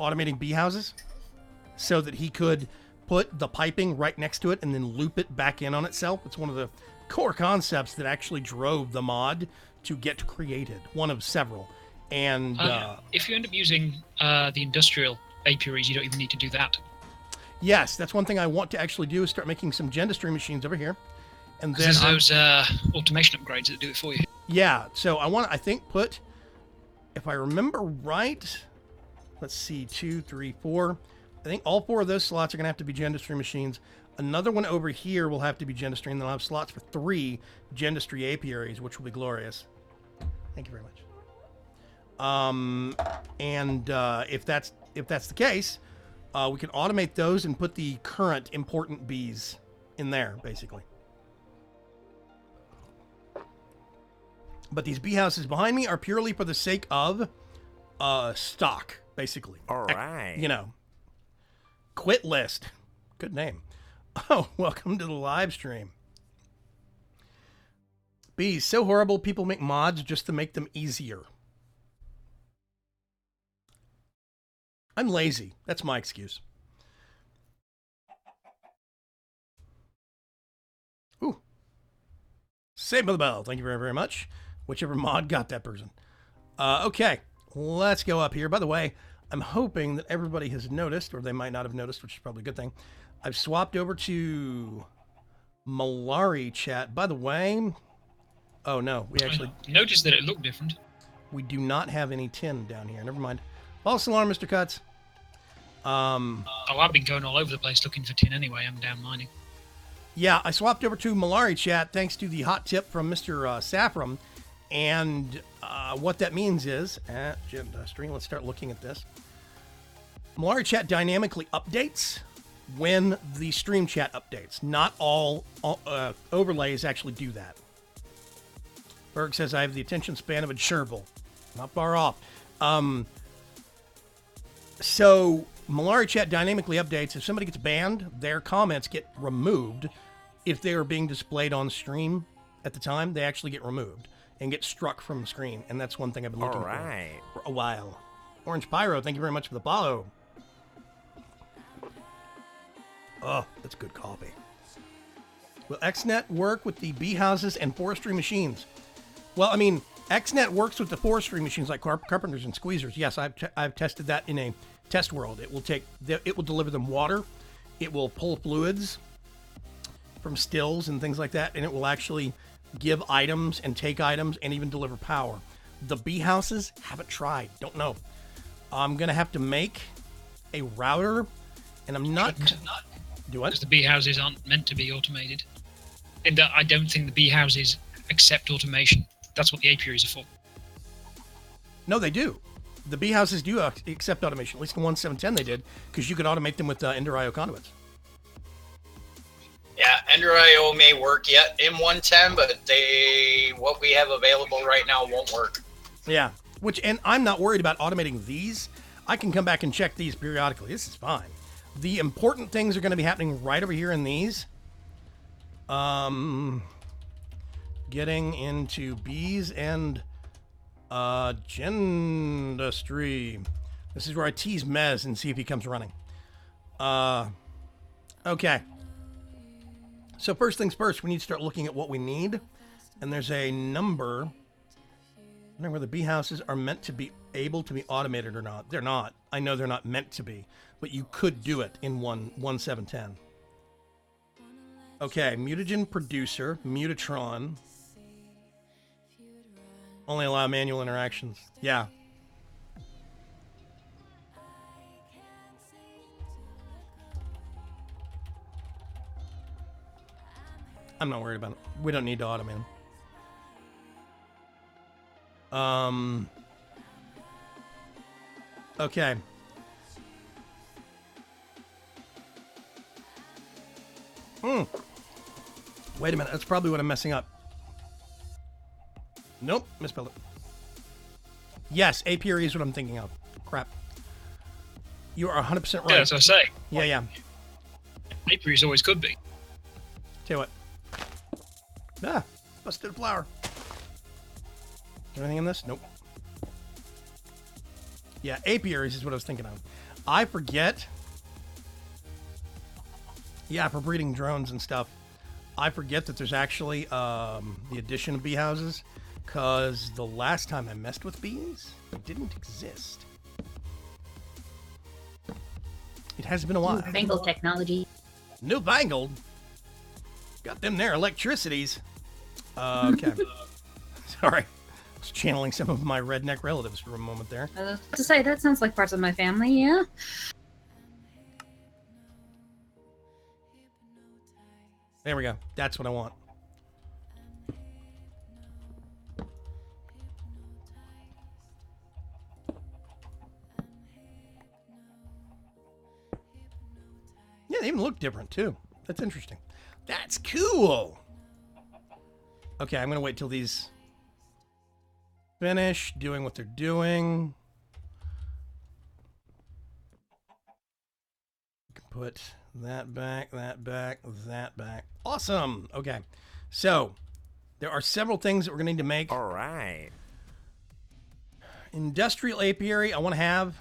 automating bee houses so that he could put the piping right next to it and then loop it back in on itself. It's one of the core concepts that actually drove the mod to get created, one of several. And if you end up using the industrial apiaries, you don't even need to do that. yes, that's one thing I want to actually do, is start making some Gendustry machines over here. And then There's those automation upgrades that do it for you. yeah, so I think put, if I remember right, let's see, 2, 3, 4. I think all 4 of those slots are going to have to be Gendustry machines. Another one over here will have to be Gendustry, and then I'll have slots for 3 Gendustry apiaries, which will be glorious. Thank you very much. If that's the case, we can automate those and put the current important bees in there, basically. But these bee houses behind me are purely for the sake of stock, basically. All right. You know, quit list. Good name. Oh, welcome to the live stream. Bees, so horrible people make mods just to make them easier. I'm lazy. That's my excuse. Ooh. Save by the bell. Thank you very, very much. Whichever mod got that person. Okay, let's go up here. By the way, I'm hoping that everybody has noticed, or they might not have noticed, which is probably a good thing. I've swapped over to Malari chat. By the way, oh no, we actually noticed that it looked different. We do not have any tin down here. Never mind. False alarm, Mr. Cuts. Oh, I've been going all over the place looking for tin anyway. I'm down mining. Yeah, I swapped over to Malari chat thanks to the hot tip from Mr. Saffron. And what that means is, Gendustry, let's start looking at this. Malari chat dynamically updates when the stream chat updates. Not all overlays actually do that. Berg says, I have the attention span of a gerbil. Not far off. So Malari chat dynamically updates. If somebody gets banned, their comments get removed. If they are being displayed on stream at the time, they actually get removed and get struck from the screen. And that's one thing I've been looking for a while. Orange Pyro, thank you very much for the follow. Oh, that's good coffee. Will XNet work with the bee houses and forestry machines? Well, I mean, XNet works with the forestry machines like carpenters and squeezers. Yes, I've tested that in a test world. It will deliver them water. It will pull fluids from stills and things like that, and it will actually give items and take items and even deliver power. The bee houses, haven't tried, don't know. I'm gonna have to make a router, and I'm not. Do what? Because the bee houses aren't meant to be automated. And I don't think the bee houses accept automation. That's what the apiaries are for. No, they do. The bee houses do accept automation. At least in 1.7.10 they did, because you could automate them with Ender.io conduits. Yeah, Ender.io may work yet in 1.10, but what we have available right now won't work. Yeah, and I'm not worried about automating these. I can come back and check these periodically. This is fine. The important things are going to be happening right over here in these. Getting into bees and Gendustry. This is where I tease Mez and see if he comes running. Okay. So first things first, we need to start looking at what we need. And there's a number. I don't know where the bee houses are meant to be able to be automated or not. They're not. I know they're not meant to be. But you could do it in 1.7.10. Okay, mutagen producer, mutatron. Only allow manual interactions. Yeah. I'm not worried about it. We don't need to automate them. Okay. Wait a minute. That's probably what I'm messing up. Nope. Misspelled it. Yes, apiary is what I'm thinking of. Crap. You are 100% right. Yeah, as I say. Yeah. Apiaries always could be. Tell you what. Ah, busted a flower. Is there anything in this? Nope. Yeah, apiaries is what I was thinking of. I forget. Yeah, for breeding drones and stuff. I forget that there's actually the addition of bee houses, because the last time I messed with bees, they didn't exist. It has been a while. Newfangled technology. Newfangled? Got them there electricities. Okay. Sorry. I was channeling some of my redneck relatives for a moment there. I was about to say, that sounds like parts of my family, yeah? There we go. That's what I want. Yeah, they even look different, too. That's interesting. That's cool! Okay, I'm going to wait till these finish doing what they're doing. We can put that back, that back, that back. Awesome! Okay, so there are several things that we're going to need to make. All right. Industrial apiary, I want to have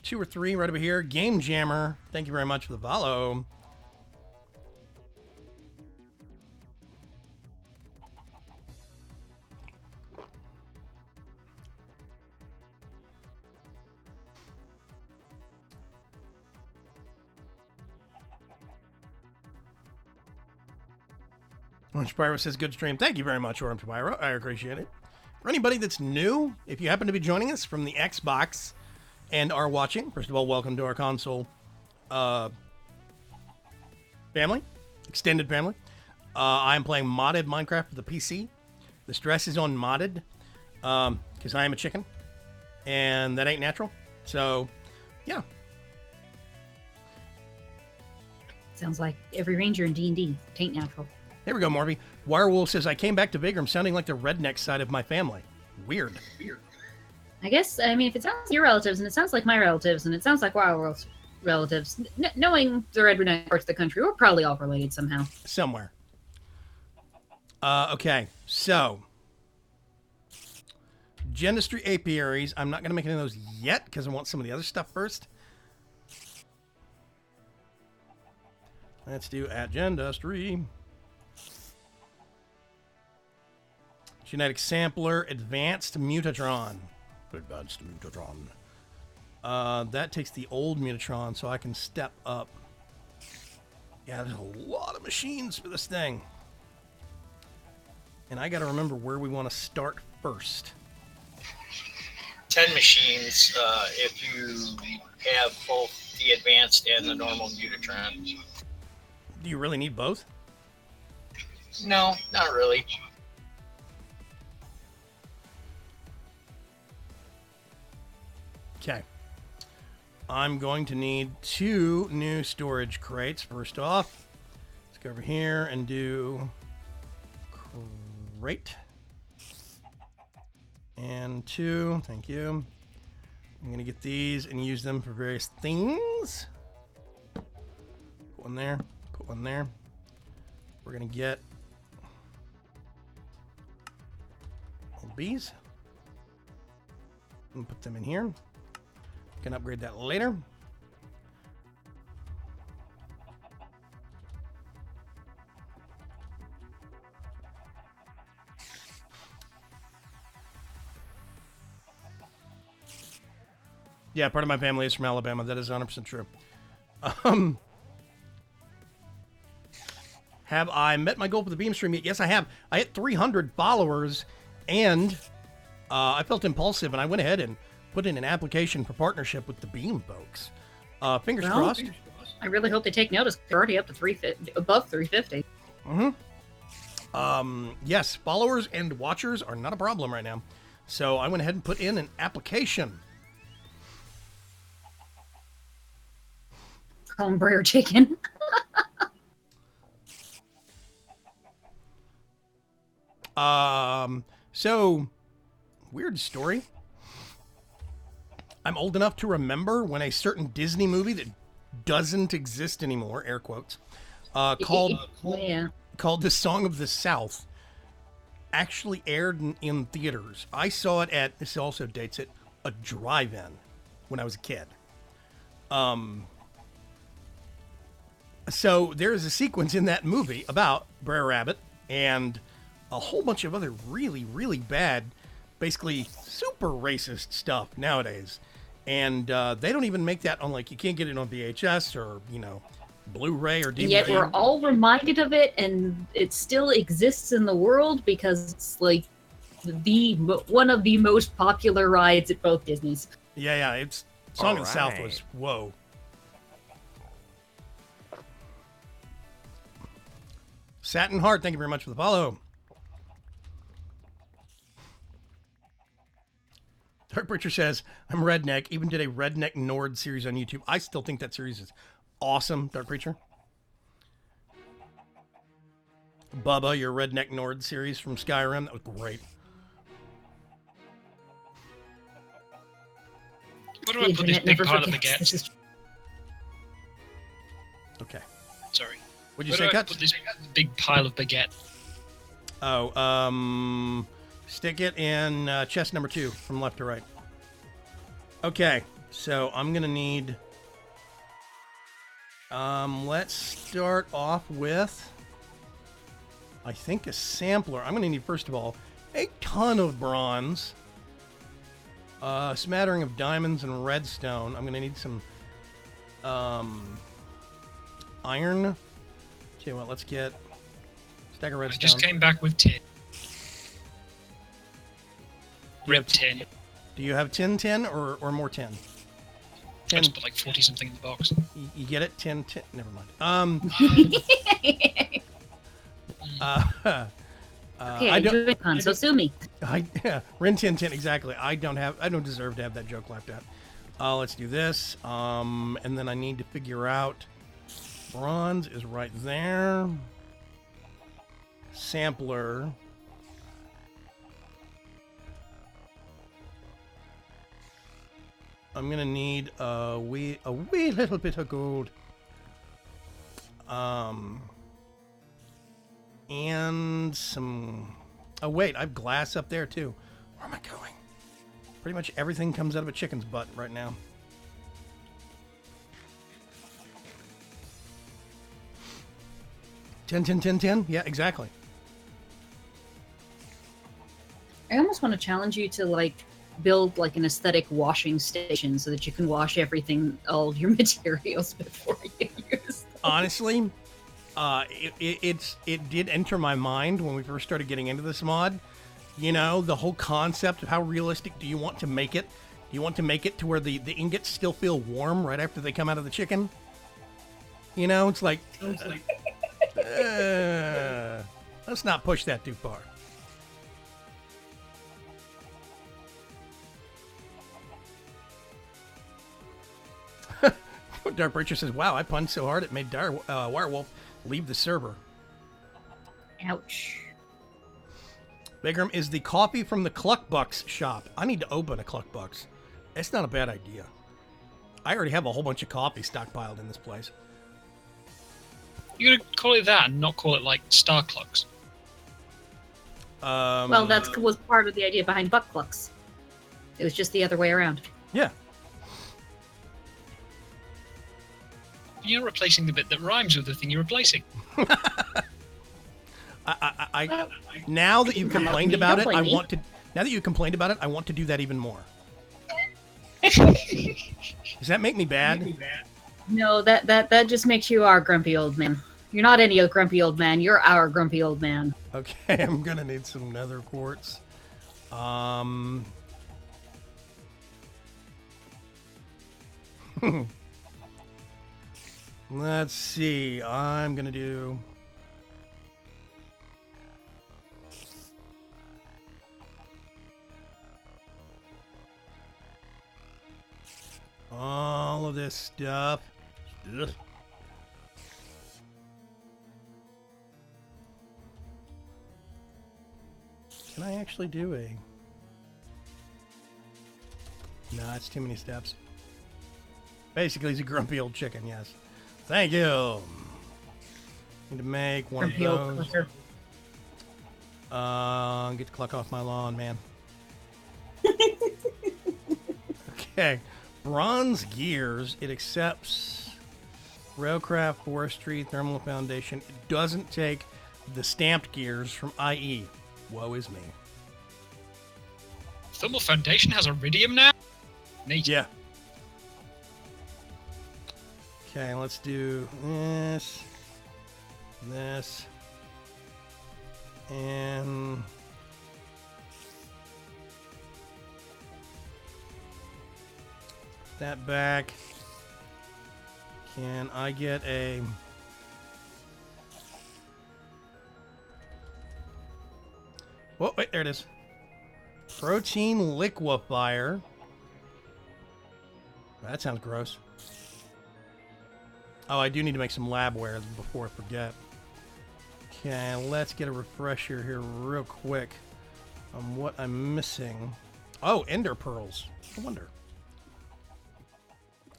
2 or 3 right over here. Game Jammer, thank you very much for the follow. Orange Pyro says, good stream. Thank you very much, Orange Pyro. I appreciate it. For anybody that's new, if you happen to be joining us from the Xbox and are watching, first of all, welcome to our console family, extended family. I'm playing modded Minecraft for the PC. The stress is on modded because I am a chicken, and that ain't natural. So, yeah. Sounds like every ranger in D&D. Tain't natural. Here we go, Morby. Wirewolf says, I came back to Vaygrim sounding like the redneck side of my family. Weird. I guess, I mean, if it sounds like your relatives, and it sounds like my relatives, and it sounds like Wildworld's relatives, knowing the redneck parts of the country, we're probably all related somehow. Somewhere. Okay, so. Gendustry apiaries. I'm not going to make any of those yet, because I want some of the other stuff first. Let's do at Gendustry. Genetic sampler, advanced mutatron. Advanced mutatron. That takes the old mutatron, so I can step up. Yeah, there's a lot of machines for this thing. And I got to remember where we want to start first. 10 machines if you have both the advanced and the normal mutatron. Do you really need both? No, not really. Okay. I'm going to need 2 new storage crates. First off, let's go over here and do crate. And 2, thank you. I'm going to get these and use them for various things. Put one there, put one there. We're going to get old bees. And put them in here. Can upgrade that later. Yeah, part of my family is from Alabama. That is 100% true. Have I met my goal for the beam stream yet? Yes, I have. I hit 300 followers, and I felt impulsive, and I went ahead and put in an application for partnership with the Beam folks. Fingers crossed. I really hope they take notice. They're already up to 350, above 350. Yes, followers and watchers are not a problem right now. So I went ahead and put in an application. Call him Briar Chicken. So, weird story. I'm old enough to remember when a certain Disney movie that doesn't exist anymore, air quotes, called The Song of the South, actually aired in theaters. I saw it at, this also dates it, a drive-in when I was a kid. So there is a sequence in that movie about Brer Rabbit and a whole bunch of other really, really bad, basically super racist stuff nowadays. And they don't even make that on, like, you can't get it on VHS or, you know, Blu-ray or DVD. Yet we're all reminded of it, and it still exists in the world because it's like one of the most popular rides at both Disneys. Yeah, it's Song of the South was, whoa. Satin Heart, thank you very much for the follow. Dark Preacher says, I'm redneck, even did a Redneck Nord series on YouTube. I still think that series is awesome, Dark Preacher. Bubba, your Redneck Nord series from Skyrim, that was great. What do I put this big pile of baguettes? Okay. Sorry. What'd you say, Cut? Put this big pile of baguette? Oh, stick it in chest number 2 from left to right. Okay, so I'm gonna need. Let's start off with, I think, a sampler. I'm gonna need, first of all, a ton of bronze, a smattering of diamonds and redstone. I'm gonna need some iron. Tell you what, let's get a stack of redstone. I just came back with tin. Rib tin. Do you have tin or more tin? I just put like 40 something in the box. You get it? 10. Never mind. Okay, I don't. So sue me. Rin tin, exactly. I don't deserve to have that joke laughed at. Let's do this. And then I need to figure out. Bronze is right there. Sampler. I'm gonna need a wee little bit of gold. And some. Oh wait, I have glass up there too. Where am I going? Pretty much everything comes out of a chicken's butt right now. Tin. Yeah, exactly. I almost want to challenge you to like build like an aesthetic washing station so that you can wash everything, all of your materials before you use them. Honestly, it did enter my mind when we first started getting into this mod. You know, the whole concept of how realistic do you want to make it? Do you want to make it to where the ingots still feel warm right after they come out of the chicken? You know, it's like, let's not push that too far. Dark Preacher says, wow, I punched so hard it made Wirewolf leave the server. Ouch. Vaygrim is the coffee from the Cluckbucks shop. I need to open a Cluckbucks. That's not a bad idea. I already have a whole bunch of coffee stockpiled in this place. You're gonna call it that and not call it like Star Clucks? Well, that was part of the idea behind Butt Clucks. It was just the other way around. Yeah. You're replacing the bit that rhymes with the thing you're replacing. Now that you've complained about it, I want to. Now that you complained about it, I want to do that even more. Does that make me bad? No, that just makes you our grumpy old man. You're not any grumpy old man. You're our grumpy old man. Okay, I'm gonna need some nether quartz. Let's see. I'm gonna do. All of this stuff. Ugh. Can I actually do a... Nah, it's too many steps. Basically, he's a grumpy old chicken, yes. Thank you. Need to make one Grumpy of old those. clucker. Get the cluck off my lawn, man. Okay. Bronze gears. It accepts railcraft, forestry, thermal foundation. It doesn't take the stamped gears from IE. Woe is me. Thermal Foundation has iridium now? Neat. Yeah. Okay, let's do this, this, and that back. Can I get a... Oh, wait, there it is. Protein liquefier. That sounds gross. Oh, I do need to make some labware before I forget. Okay, let's get a refresher here real quick on what I'm missing. Oh, ender pearls. I wonder.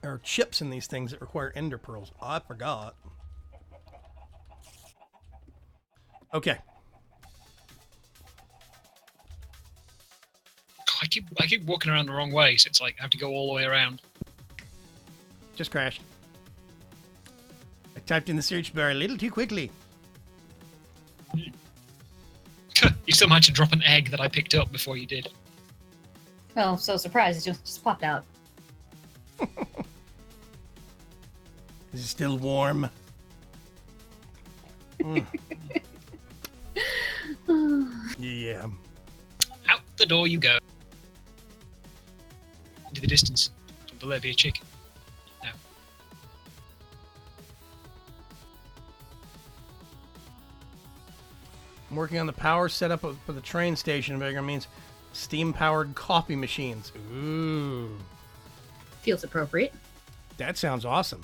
There are chips in these things that require ender pearls. Oh, I forgot. Okay. I keep walking around the wrong way, so it's like I have to go all the way around. Just crashed. I typed in the search bar a little too quickly. You still managed to drop an egg that I picked up before you did. Oh, so surprised. It just popped out. Is it still warm? Mm. Yeah. Out the door you go. Into the distance. Don't there be a chicken? No. I'm working on the power setup for the train station. Vaygrim means steam-powered coffee machines. Ooh. Feels appropriate. That sounds awesome.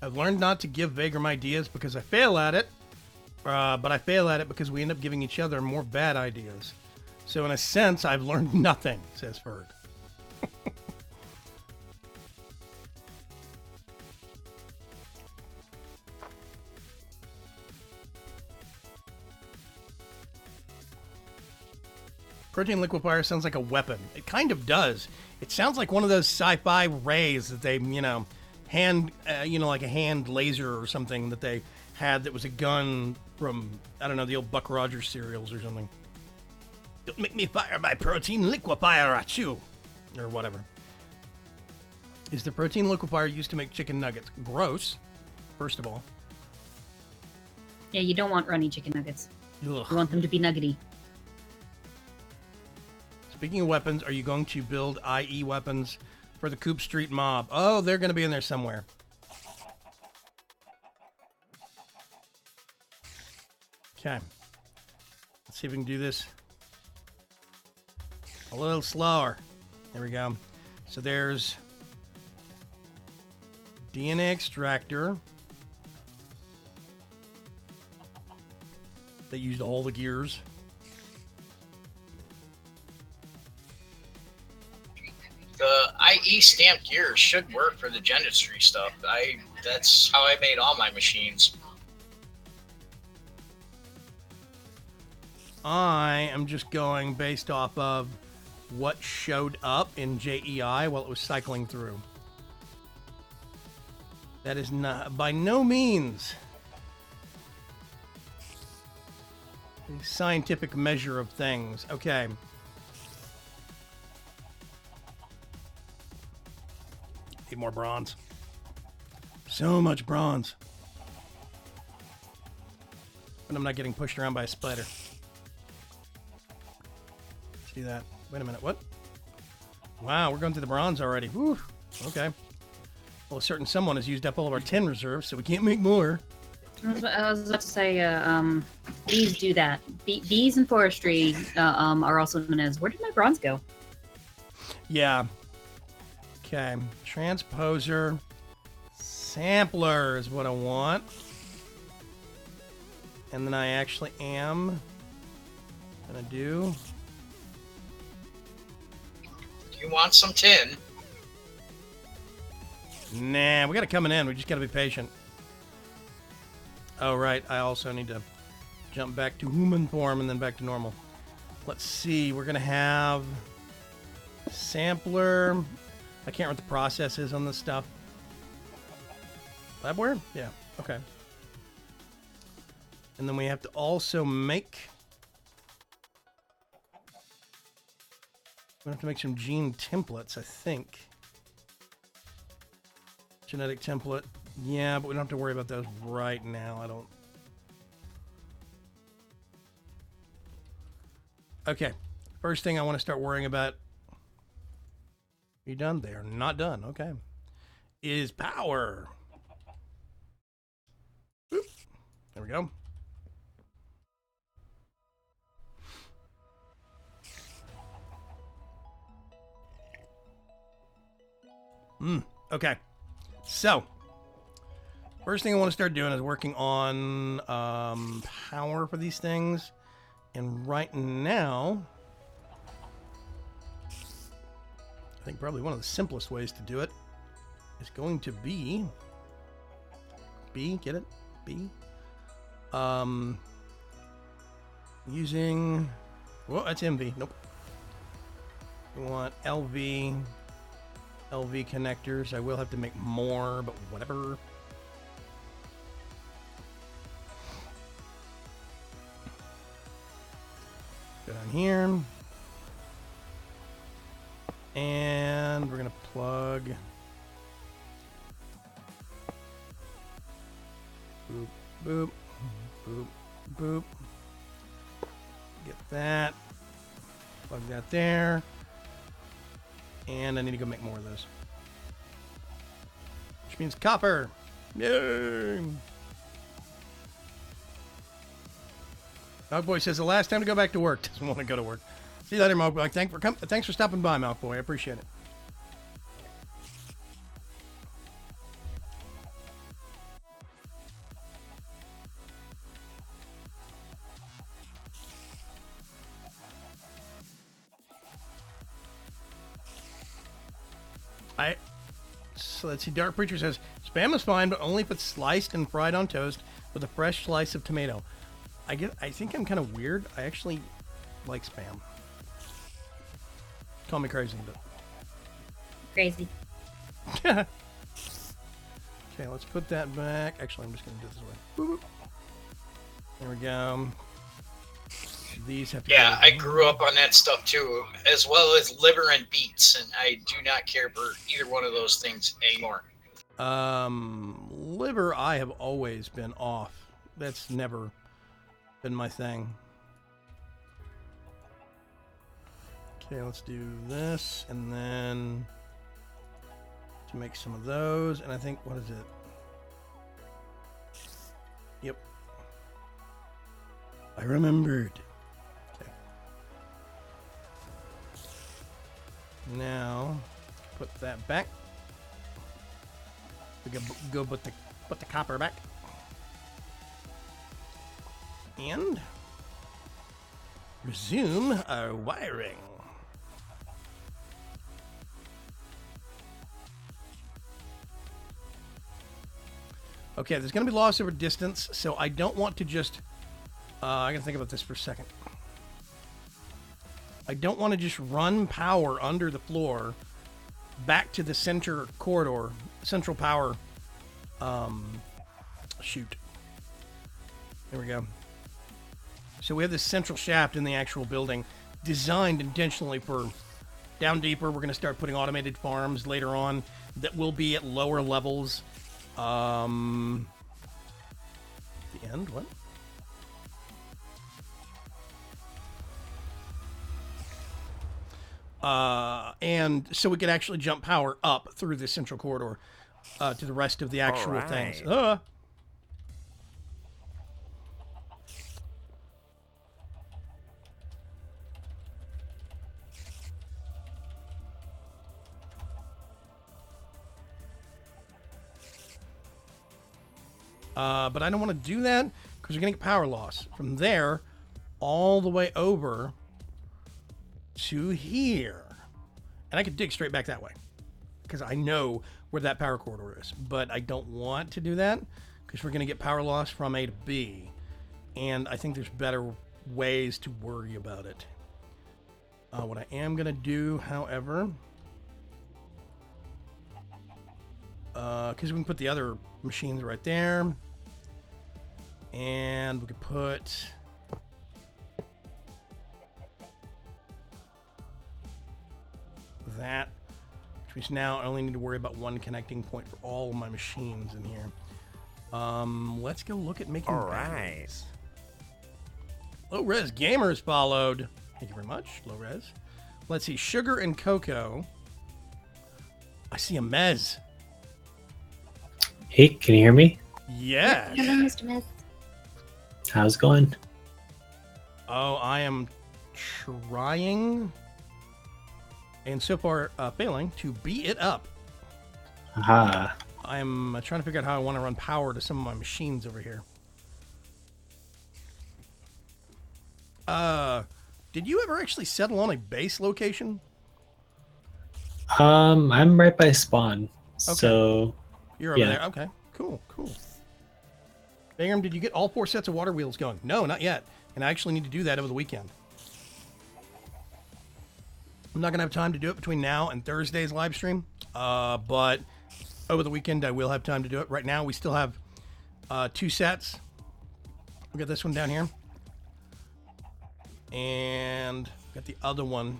I've learned not to give Vaygrim ideas because I fail at it, but I fail at it because we end up giving each other more bad ideas. So in a sense, I've learned nothing, says Ferg. Protein liquefier sounds like a weapon. It kind of does. It sounds like one of those sci-fi rays that they, hand, like a hand laser or something that they had that was a gun from, I don't know, the old Buck Rogers serials or something. Don't make me fire my protein liquefier at you! Or whatever. Is the protein liquefier used to make chicken nuggets? Gross, first of all. Yeah, you don't want runny chicken nuggets. Ugh. You want them to be nuggety. Speaking of weapons, are you going to build IE weapons for the Coop Street mob? Oh, they're going to be in there somewhere. Okay. Let's see if we can do this a little slower. There we go. So there's DNA extractor. They used all the gears. The IE stamped gears should work for the dentistry stuff. That's how I made all my machines. I am just going based off of what showed up in JEI while it was cycling through. That is not by no means a scientific measure of things. Okay. Need more bronze. So much bronze. But I'm not getting pushed around by a spider. Let's do that. Wait a minute, what? Wow, we're going through the bronze already. Whew. Okay. Well, a certain someone has used up all of our tin reserves, so we can't make more. I was about to say, bees do that. Bees and forestry are also known as, where did my bronze go? Yeah. Okay, transposer sampler is what I want. And then I actually am gonna do. You want some tin? Nah, we got it coming in. We just gotta be patient. Oh, right. I also need to jump back to human form and then back to normal. Let's see. We're gonna have sampler. I can't remember what the process is on this stuff. Labware? Yeah. Okay. And then we have to also make. We have to make some gene templates, I think. Genetic template. Yeah, but we don't have to worry about those right now. I don't. Okay. First thing I want to start worrying about. You done? They are not done. Okay. Is power. Boop. There we go. Okay. So, first thing I want to start doing is working on power for these things. And right now, I think probably one of the simplest ways to do it is going to be B, get it? B. Using, well, that's MV. Nope. We want LV connectors. I will have to make more, but whatever. Go down here. And we're going to plug. Boop, boop, boop, boop. Get that. Plug that there. And I need to go make more of those. Which means copper. Yay! Milkboy says the last time to go back to work. Doesn't want to go to work. See you later, Milkboy. Thanks for stopping by, Milkboy. I appreciate it. So let's see. Dark Preacher says spam is fine, but only if it's sliced and fried on toast with a fresh slice of tomato. I think I'm kind of weird. I actually like spam. Call me crazy, but Crazy. okay. Let's put that back. Actually, I'm just gonna do it this way. Boop, boop. There we go. These have to. Yeah, I grew up on that stuff too, as well as liver and beets, and I do not care for either one of those things anymore. Liver, I have always been off. That's never been my thing. Okay, let's do this, and then to make some of those, and I think, what is it? Yep. I remembered. Okay. Now, put that back. We go put the copper back. And resume our wiring. Okay, there's going to be loss over distance, so I don't want to just... I got to think about this for a second. I don't want to just run power under the floor back to the center corridor, central power chute. There we go. So we have this central shaft in the actual building, designed intentionally for down deeper. We're going to start putting automated farms later on that will be at lower levels. The end? What? And so we could actually jump power up through the central corridor to the rest of the actual things. But I don't want to do that because we're going to get power loss. From there, all the way over to here. And I could dig straight back that way because I know where that power corridor is. But I don't want to do that because we're going to get power loss from A to B. And I think there's better ways to worry about it. What I am going to do, however, because we can put the other machines right there. And we could put that, which means now I only need to worry about one connecting point for all of my machines in here. Let's go look at making batteries. Low Res Gamers followed. Thank you very much, Low Res. Let's see, sugar and cocoa. I see a Mez. Hey, can you hear me? Yes. Hello, Mr. Myth. How's it going? Oh, I am trying, and so far failing, to beat it up. Aha. I'm trying to figure out how I want to run power to some of my machines over here. Did you ever actually settle on a base location? I'm right by spawn. Okay. So You're over yeah. there. Okay, cool. Vaygrim, did you get all 4 sets of water wheels going? No, not yet. And I actually need to do that over the weekend. I'm not going to have time to do it between now and Thursday's live stream. But over the weekend, I will have time to do it. Right now, we still have 2 sets. We got this one down here. And got the other one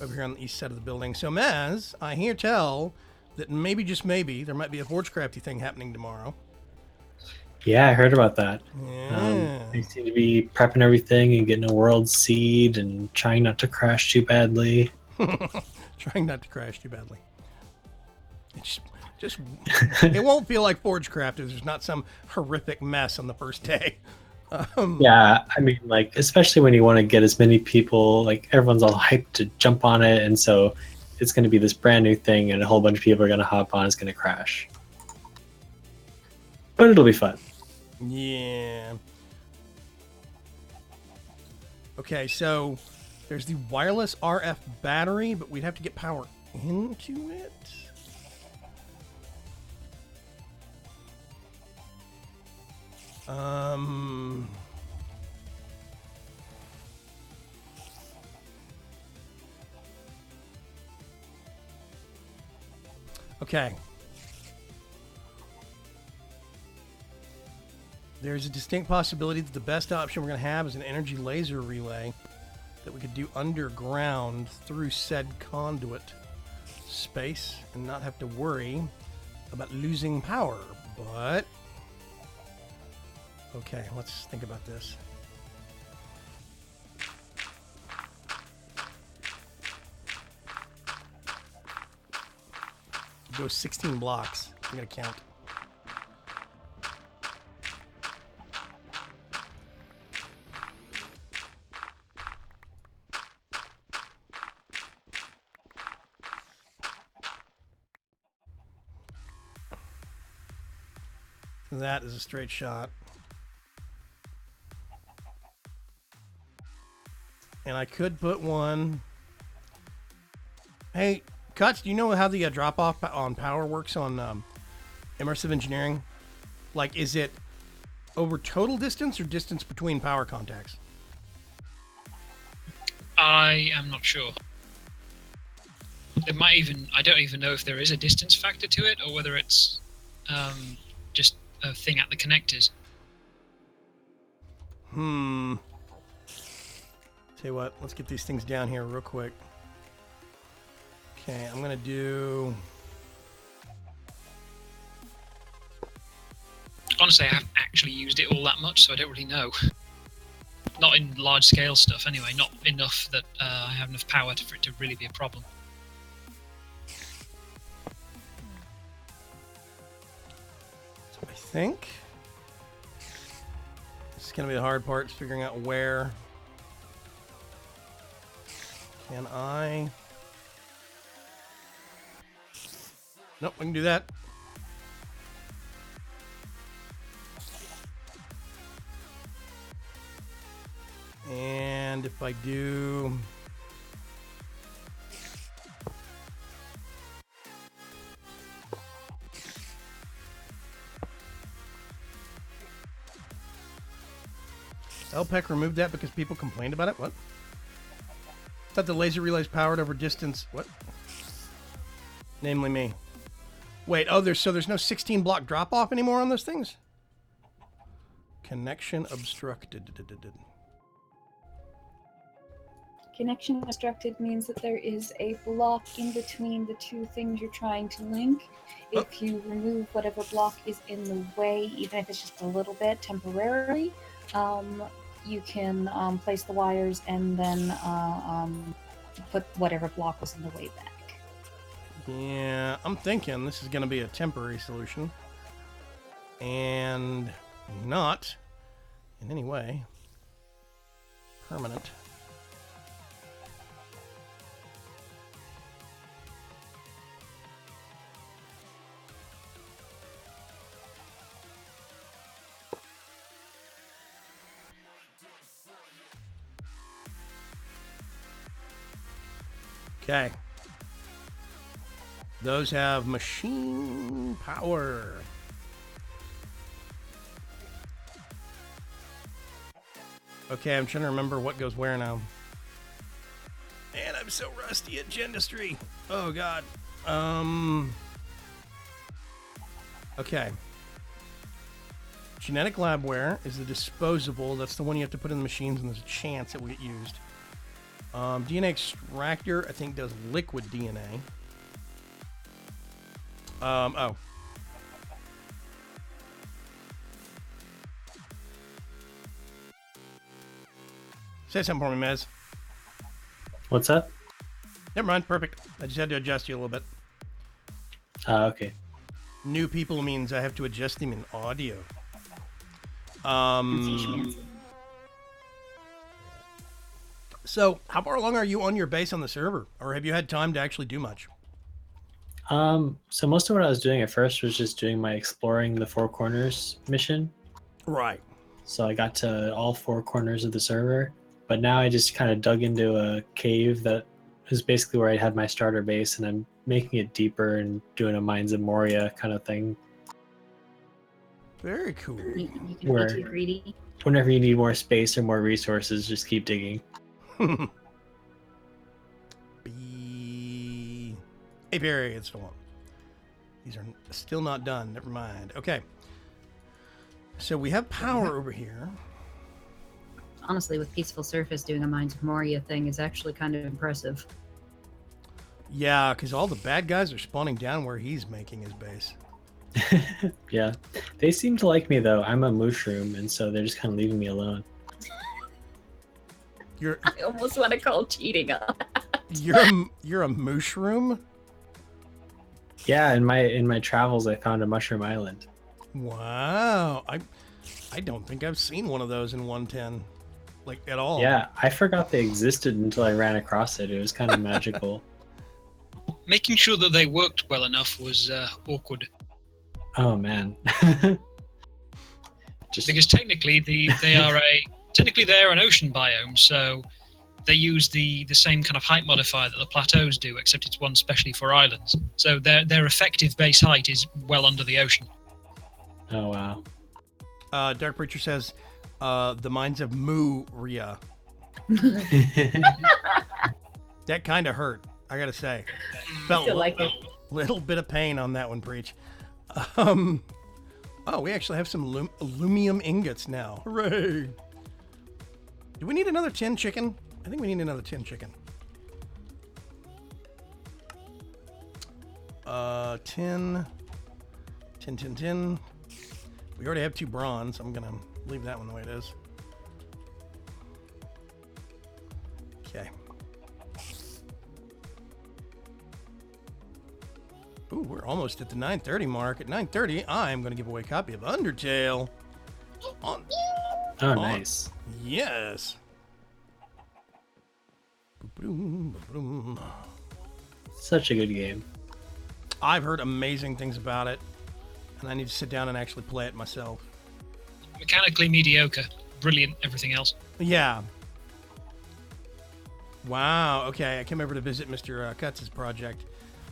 over here on the east side of the building. So, Maz, I hear tell that maybe, just maybe, there might be a Forgecrafty thing happening tomorrow. Yeah, I heard about that. Yeah. They seem to be prepping everything and getting a world seed and trying not to crash too badly. Trying not to crash too badly. It's just it won't feel like Forgecraft if there's not some horrific mess on the first day. Yeah, I mean, like, especially when you want to get as many people, like, everyone's all hyped to jump on it, and so it's going to be this brand new thing, and a whole bunch of people are going to hop on, it's going to crash. But it'll be fun. Yeah. Okay, so there's the wireless RF battery, but we'd have to get power into it. Okay. There's a distinct possibility that the best option we're going to have is an energy laser relay that we could do underground through said conduit space and not have to worry about losing power. But okay, let's think about this. Go 16 blocks. I'm going to count. That is a straight shot. And I could put one. Hey, Cuts, do you know how the drop-off on power works on immersive engineering? Like, is it over total distance or distance between power contacts? I am not sure. It might even, I don't even know if there is a distance factor to it or whether it's just a thing at the connectors. Tell you what, let's get these things down here real quick. Okay, I'm gonna do. Honestly, I haven't actually used it all that much, so I don't really know. Not in large scale stuff, anyway. Not enough that I have enough power for it to really be a problem. So I think this is gonna be the hard part, is figuring out where. Can I? Nope, we can do that. And if I do... LPEC removed that because people complained about it? What? Thought the laser relay's powered over distance. What? Namely me. Wait, oh, there's no 16 block drop off anymore on those things? Connection obstructed. Connection obstructed means that there is a block in between the two things you're trying to link. If you remove whatever block is in the way, even if it's just a little bit temporarily, you can place the wires and then put whatever block was in the way back. Yeah, I'm thinking this is going to be a temporary solution. And not in any way permanent. Okay. Those have machine power. Okay, I'm trying to remember what goes where now. Man, I'm so rusty at Gendistry. Oh, God. Okay. Genetic labware is the disposable. That's the one you have to put in the machines, and there's a chance it will get used. DNA extractor, I think, does liquid DNA. Oh. Say something for me, Mez. What's up? Never mind, perfect. I just had to adjust you a little bit. Okay. New people means I have to adjust them in audio. So, how far along are you on your base on the server? Or have you had time to actually do much? So most of what I was doing at first was just doing my exploring the Four Corners mission. Right. So I got to all four corners of the server, but now I just kind of dug into a cave that is basically where I had my starter base, and I'm making it deeper and doing a Mines of Moria kind of thing. Very cool. You can Where- be too greedy. Whenever you need more space or more resources, just keep digging. B. A period, still on. These are still not done. Never mind. Okay. So we have power over here. Honestly, with Peaceful Surface doing a Mines of Moria thing is actually kind of impressive. Yeah, because all the bad guys are spawning down where he's making his base. Yeah. They seem to like me, though. I'm a mushroom, and so they're just kind of leaving me alone. You're I almost want to call cheating on. you're a mushroom? Yeah, in my travels, I found a mushroom island. Wow. I don't think I've seen one of those in 110. Like, at all. Yeah, I forgot they existed until I ran across it. It was kind of magical. Making sure that they worked well enough was awkward. Oh, man. Just Because technically they're an ocean biome, so they use the same kind of height modifier that the plateaus do, except it's one specially for islands. So their effective base height is well under the ocean. Oh, wow. Dark Preacher says, the Mines of Moria. That kind of hurt, I gotta say. Felt Still like it. little bit of pain on that one, Preach. Oh, we actually have some aluminum ingots now. Hooray! Do we need another tin chicken? I think we need another tin chicken. Tin. We already have 2 bronze. I'm gonna leave that one the way it is. Okay. Ooh, we're almost at the 9:30 mark. At 9:30, I'm going to give away a copy of Undertale. On, Oh, nice. yes. Boom, boom. Such a good game. I've heard amazing things about it, and I need to sit down and actually play it myself. Mechanically mediocre, brilliant everything else. Yeah. Wow. Okay, I came over to visit Mr. Cuts' project,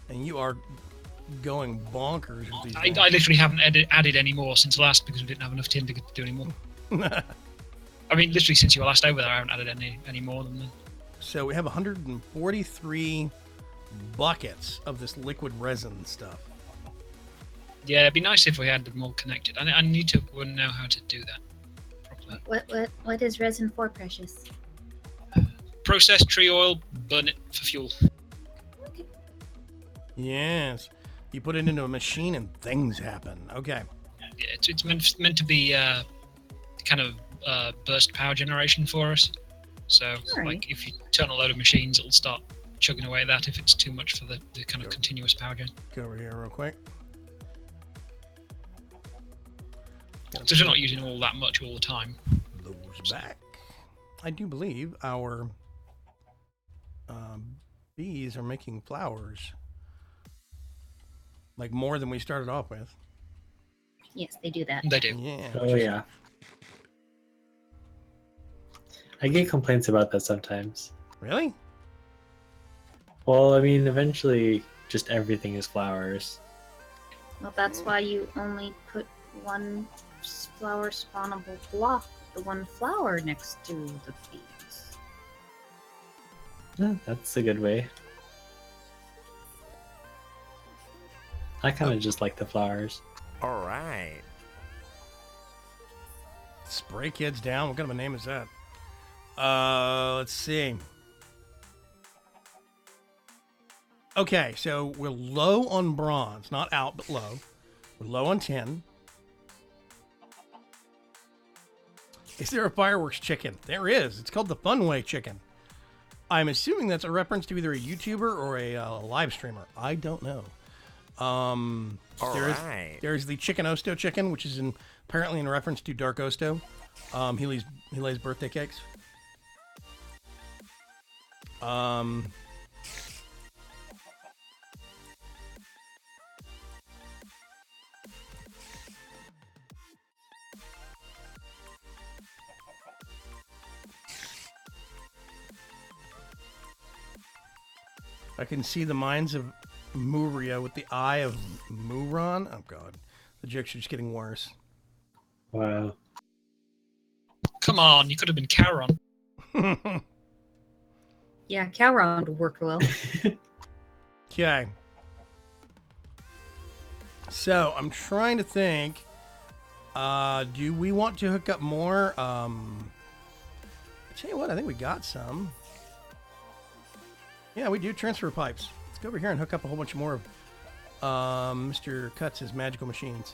and you are going bonkers with these. I literally haven't added any more since last because we didn't have enough tin to do any more. I mean, literally since you were last over there, I haven't added any more than that. So we have 143 buckets of this liquid resin stuff. Yeah, it'd be nice if we had them all connected. I need to know how to do that properly. What is resin for, Precious? Processed tree oil, burn it for fuel. Yes. You put it into a machine and things happen. Okay. Yeah, it's meant to be kind of burst power generation for us. So, like, if you turn a load of machines, it'll start chugging away at that if it's too much for the kind of continuous power gen. Go over here real quick. So we're not using all that much all the time. Those back. I do believe our bees are making flowers. Like more than we started off with. Yes, they do that. They do. Yeah. Oh yeah. I get complaints about that sometimes. Really? Well, I mean, eventually, just everything is flowers. Well, that's why you only put one flower spawnable block, the one flower next to the bees. Yeah, that's a good way. I kind of just like the flowers. All right. Spray kids down. What kind of a name is that? Let's see. Okay, so we're low on bronze. Not out, but low. We're low on tin. Is there a fireworks chicken? There is. It's called the Funway chicken. I'm assuming that's a reference to either a YouTuber or a live streamer. I don't know. There's the Chicken Osto chicken, which is apparently in reference to Dark Osto. He lays birthday cakes. I can see the minds of Muria with the eye of Muron. Oh god, the jokes are just getting worse. Wow. Come on, you could have been Charon. Yeah, Cowround worked well. Okay. So I'm trying to think. Do we want to hook up more? I tell you what, I think we got some. Yeah, we do transfer pipes. Let's go over here and hook up a whole bunch more of Mr. Cuts' magical machines.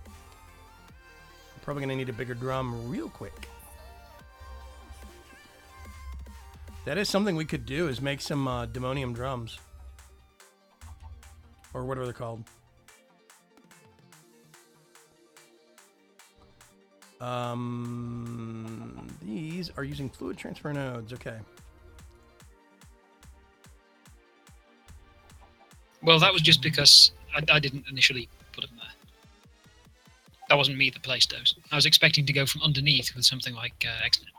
I'm probably going to need a bigger drum real quick. That is something we could do, is make some demonium drums. Or whatever they're called. These are using fluid transfer nodes. Okay. Well, that was just because I didn't initially put them there. That wasn't me that placed those. I was expecting to go from underneath with something like X-Men.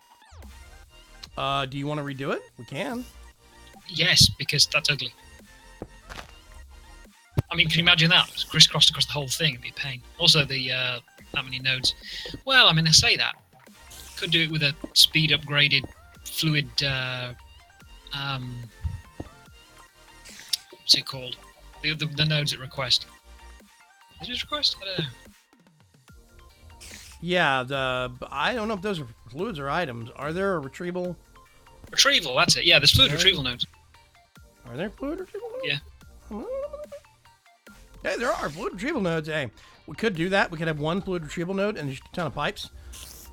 Do you want to redo it? We can. Yes, because that's ugly. I mean, can you imagine that? It's crisscrossed across the whole thing. It'd be a pain. Also, that many nodes. Well, I mean, I say that. Could do it with a speed upgraded fluid. What's it called? The nodes at request. Is it request? I don't know. Yeah, I don't know if those are fluids or items. Are there a retrieval? Retrieval, that's it. Yeah, there's fluid retrieval nodes. Are there fluid retrieval nodes? Yeah. Hey, there are fluid retrieval nodes. Hey, we could do that. We could have one fluid retrieval node and just a ton of pipes.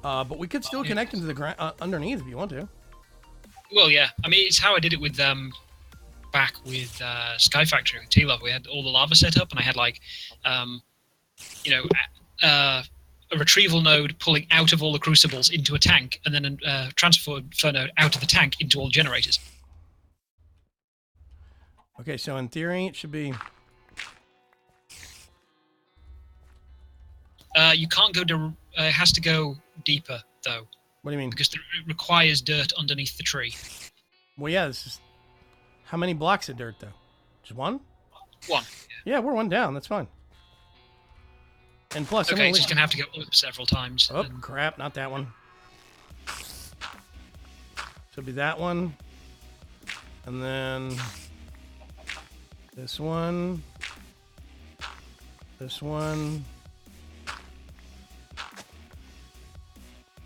But we could still connect them to the ground underneath if you want to. Well, yeah. I mean, it's how I did it with back with Sky Factory with T-Love. We had all the lava set up, and I had like, a retrieval node pulling out of all the crucibles into a tank, and then a transfer node out of the tank into all the generators. Okay, so in theory, it should be. You can't go to. It has to go deeper though. What do you mean? Because it requires dirt underneath the tree. Well, yeah, this is... How many blocks of dirt, though? Just one? One. Yeah, we're one down. That's fine. And plus... Okay, so you're going to have to go up several times. Oh, crap. Not that one. So it'll be that one. And then... This one. This one.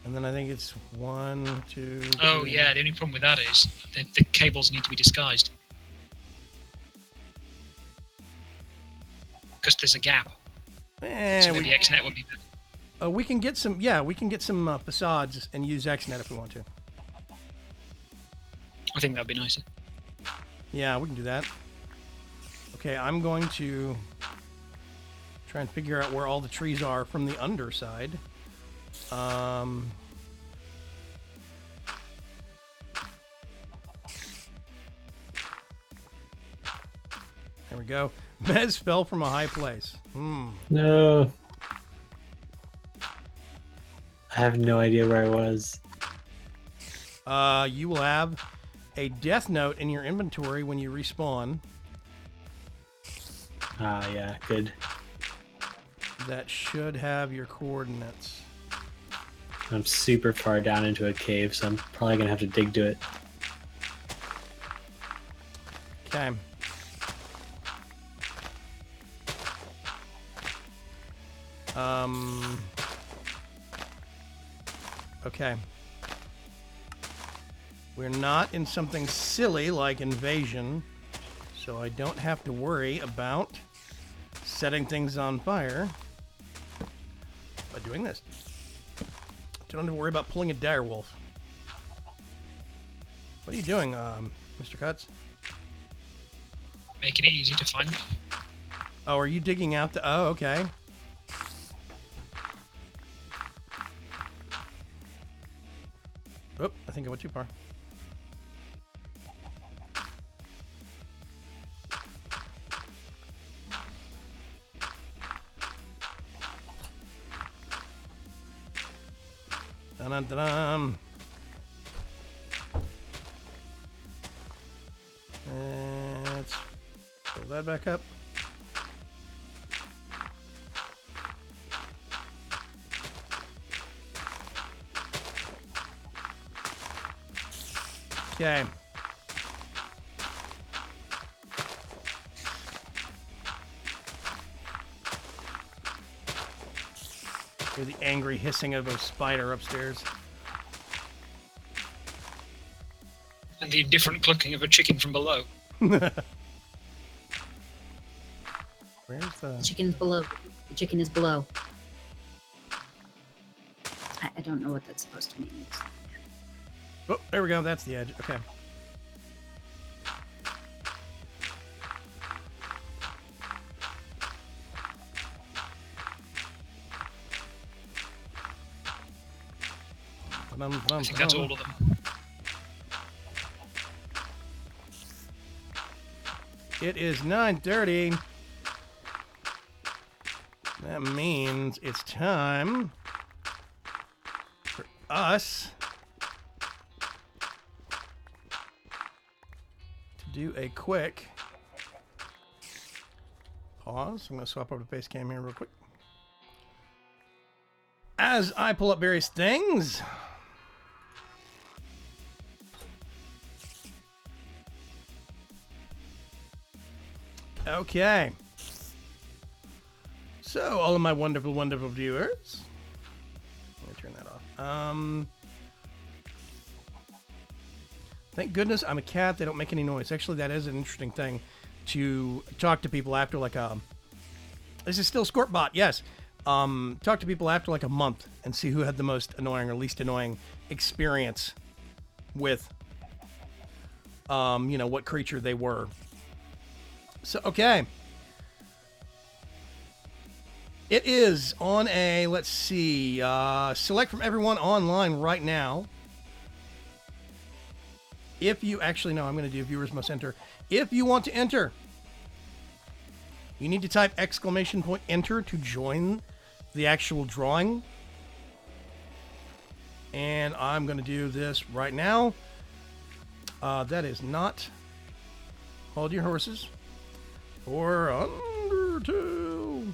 And then I think it's 1, 2... Oh, 3. yeah, the only problem with that is the cables need to be disguised. Because there's a gap. So maybe XNet would be better. We can get some... Yeah, we can get some facades and use XNet if we want to. I think that'd be nicer. Yeah, we can do that. Okay, I'm going to try and figure out where all the trees are from the underside. There we go. Mez fell from a high place. No. I have no idea where I was. You will have a death note in your inventory when you respawn. Ah, yeah, good. That should have your coordinates. I'm super far down into a cave, so I'm probably gonna have to dig to it. Okay. Okay. We're not in something silly like invasion, so I don't have to worry about setting things on fire by doing this. Don't have to worry about pulling a dire wolf. What are you doing, Mr. Cuts? Making it easy to find. Oh, are you digging out the... Oh, okay. Oop, I think I went too far. Dun-dun-dun-dun. Let's pull that back up. Okay. Hear the angry hissing of a spider upstairs. And the indifferent clucking of a chicken from below. Where's The the... chicken's below. The chicken is below. I don't know what that's supposed to mean. Oh, there we go. That's the edge. Okay. I think that's all of them. It is 9:30. That means it's time for us to do a quick pause. I'm going to swap over to face cam here real quick. As I pull up various things. Okay. So, all of my wonderful, wonderful viewers. Let me turn that off. Thank goodness I'm a cat. They don't make any noise. Actually, that is an interesting thing to talk to people after like a... This is still Scorpbot, yes. Talk to people after like a month and see who had the most annoying or least annoying experience with, you know, what creature they were. So, okay. It is on a, let's see, select from everyone online right now. If you, actually, no, I'm going to do viewers must enter. If you want to enter, you need to type !enter to join the actual drawing. And I'm going to do this right now. That is not Hold Your Horses or Undertale.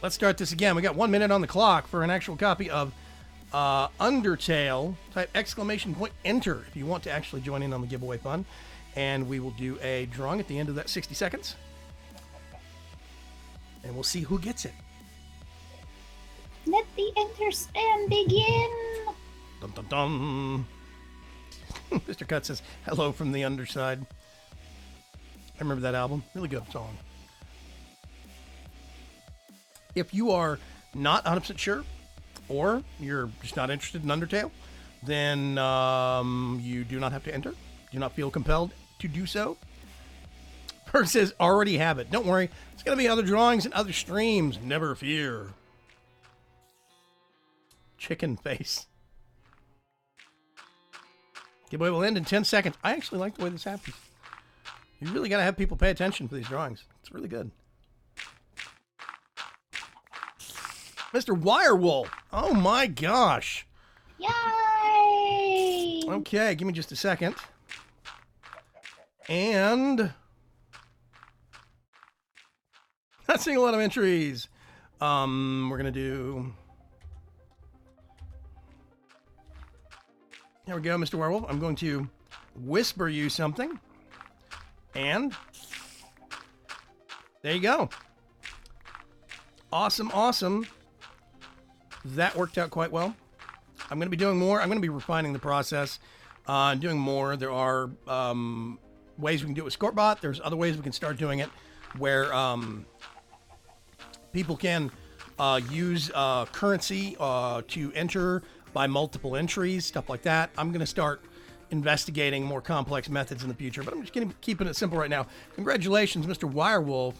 Let's start this again. We got 1 minute on the clock for an actual copy of Undertale. Type !enter if you want to actually join in on the giveaway fun. And we will do a drawing at the end of that 60 seconds. And we'll see who gets it. Let the enter spam begin. Dun, dun, dun. Mr. Cut says, hello from the underside. I remember that album. Really good song. If you are not 100% sure, or you're just not interested in Undertale, then you do not have to enter. Do not feel compelled to do so. Perk says, already have it. Don't worry. There's going to be other drawings and other streams. Never fear. Chicken face. Giveaway will end in 10 seconds. I actually like the way this happens. You really got to have people pay attention for these drawings. It's really good. Mr. Wirewool. Oh my gosh. Yay! Okay, give me just a second. And not seeing a lot of entries. We're gonna do. There we go, Mr. Werewolf. I'm going to whisper you something. And there you go. Awesome, awesome. That worked out quite well. I'm going to be doing more. I'm going to be refining the process, doing more. There are ways we can do it with Scortbot. There's other ways we can start doing it where people can use currency to enter by multiple entries, stuff like that. I'm going to start investigating more complex methods in the future, but I'm just keeping it simple right now. Congratulations, Mr. Wirewolf.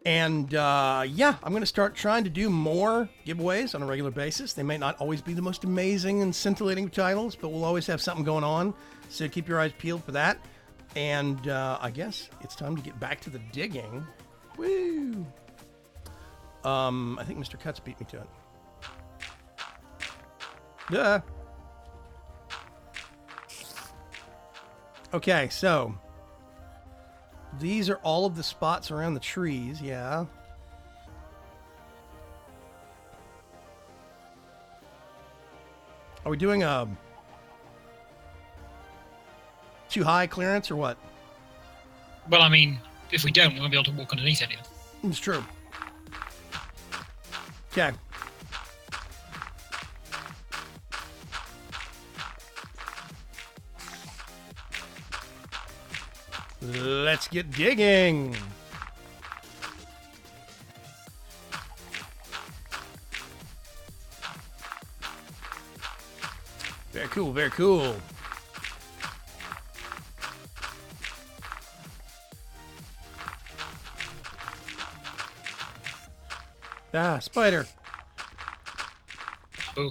And yeah, I'm going to start trying to do more giveaways on a regular basis. They may not always be the most amazing and scintillating titles, but we'll always have something going on. So keep your eyes peeled for that. And I guess it's time to get back to the digging. Woo! I think Mr. Cuts beat me to it. Duh. Okay, so these are all of the spots around the trees, yeah. Are we doing a too high clearance or what? Well, I mean, if we don't, we won't be able to walk underneath anything. It's true. Okay. Let's get digging. Very cool, very cool. Ah, spider. Ooh.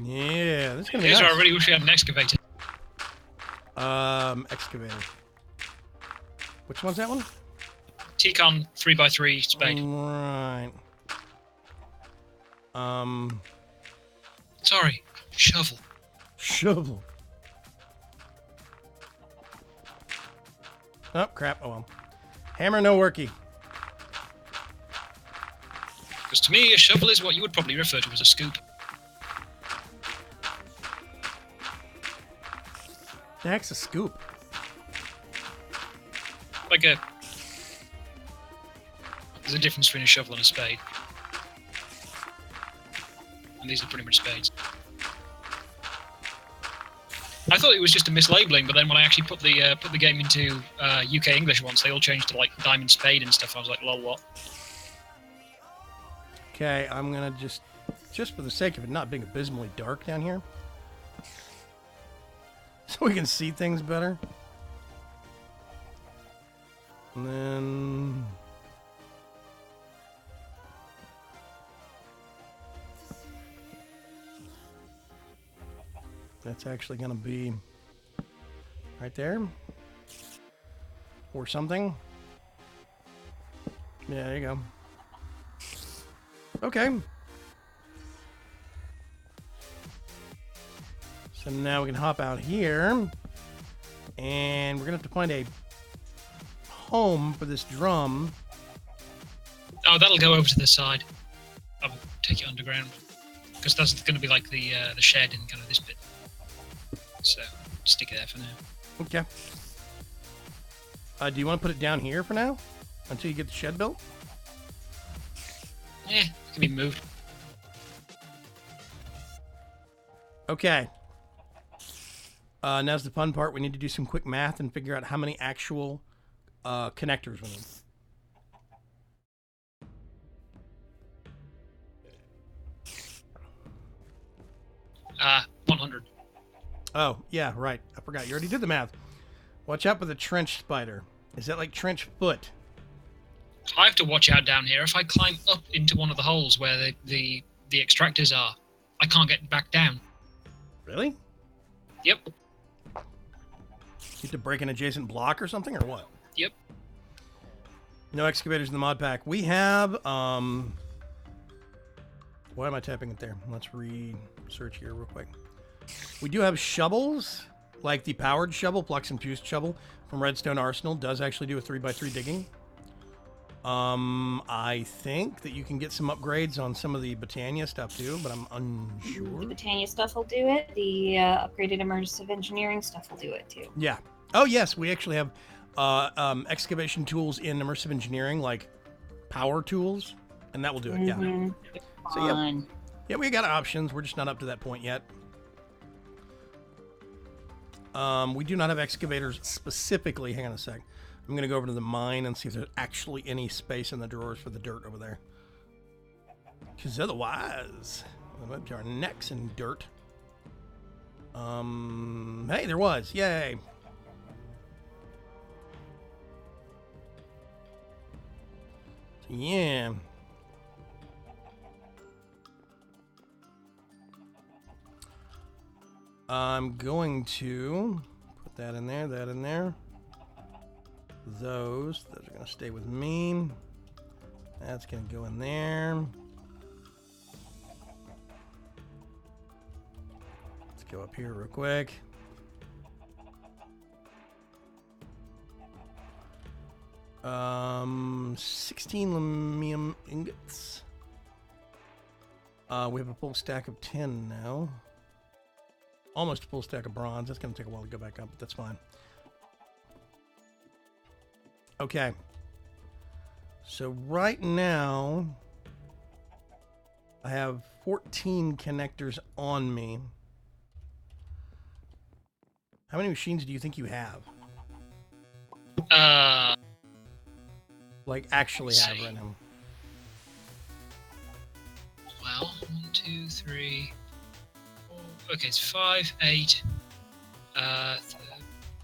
Yeah, this is gonna be Here's nice. where I really wish we had an excavator. Excavator. Which one's that one? T-Con 3x3 spade. Right. Sorry, shovel. Shovel. Oh, crap. Oh, well. Hammer, no worky. Because to me, a shovel is what you would probably refer to as a scoop. The heck's a scoop? Like a... There's a difference between a shovel and a spade. And these are pretty much spades. I thought it was just a mislabeling, but then when I actually put the game into UK English once, they all changed to like diamond spade and stuff. I was like, lol, what? Okay, I'm gonna just for the sake of it not being abysmally dark down here, so we can see things better. And then That's actually going to be right there. Or something. Yeah, there you go. Okay. So now we can hop out here. And we're going to have to find a home for this drum. Oh, that'll go over to the side. I'll take it underground. Because that's going to be like the shed in kind of this bit. So, stick it there for now. Okay. Do you want to put it down here for now? Until you get the shed built? Yeah, it can be moved. Okay. Now's the fun part. We need to do some quick math and figure out how many actual connectors we need. 100. Oh, yeah, right. I forgot. You already did the math. Watch out for the trench spider. Is that like trench foot? I have to watch out down here. If I climb up into one of the holes where the extractors are, I can't get back down. Really? Yep. You have to break an adjacent block or something, or what? Yep. No excavators in the mod pack. We have, why am I tapping it there? Let's research here real quick. We do have shovels, like the powered shovel, flux infused shovel from Redstone Arsenal does actually do a 3x3 digging. I think that you can get some upgrades on some of the Botania stuff too, but I'm unsure. The Botania stuff will do it. The upgraded immersive engineering stuff will do it too. Yeah. Oh yes, we actually have excavation tools in immersive engineering, like power tools, and that will do it. Yeah. So yeah, we got options. We're just not up to that point yet. We do not have excavators specifically. Hang on a sec. I'm going to go over to the mine and see if there's actually any space in the drawers for the dirt over there. Because otherwise, we might be our necks in dirt. Hey, there was. Yay. So, yeah. I'm going to put that in there, that in there. Those are going to stay with me. That's going to go in there. Let's go up here real quick. Um, 16 lumium ingots. We have a full stack of 10 now. Almost a full stack of bronze. That's going to take a while to go back up, but that's fine. Okay. So right now, I have 14 connectors on me. How many machines do you think you have? Like, actually have right now? Well, 1, 2, 3, 4. Okay, it's 5, 8,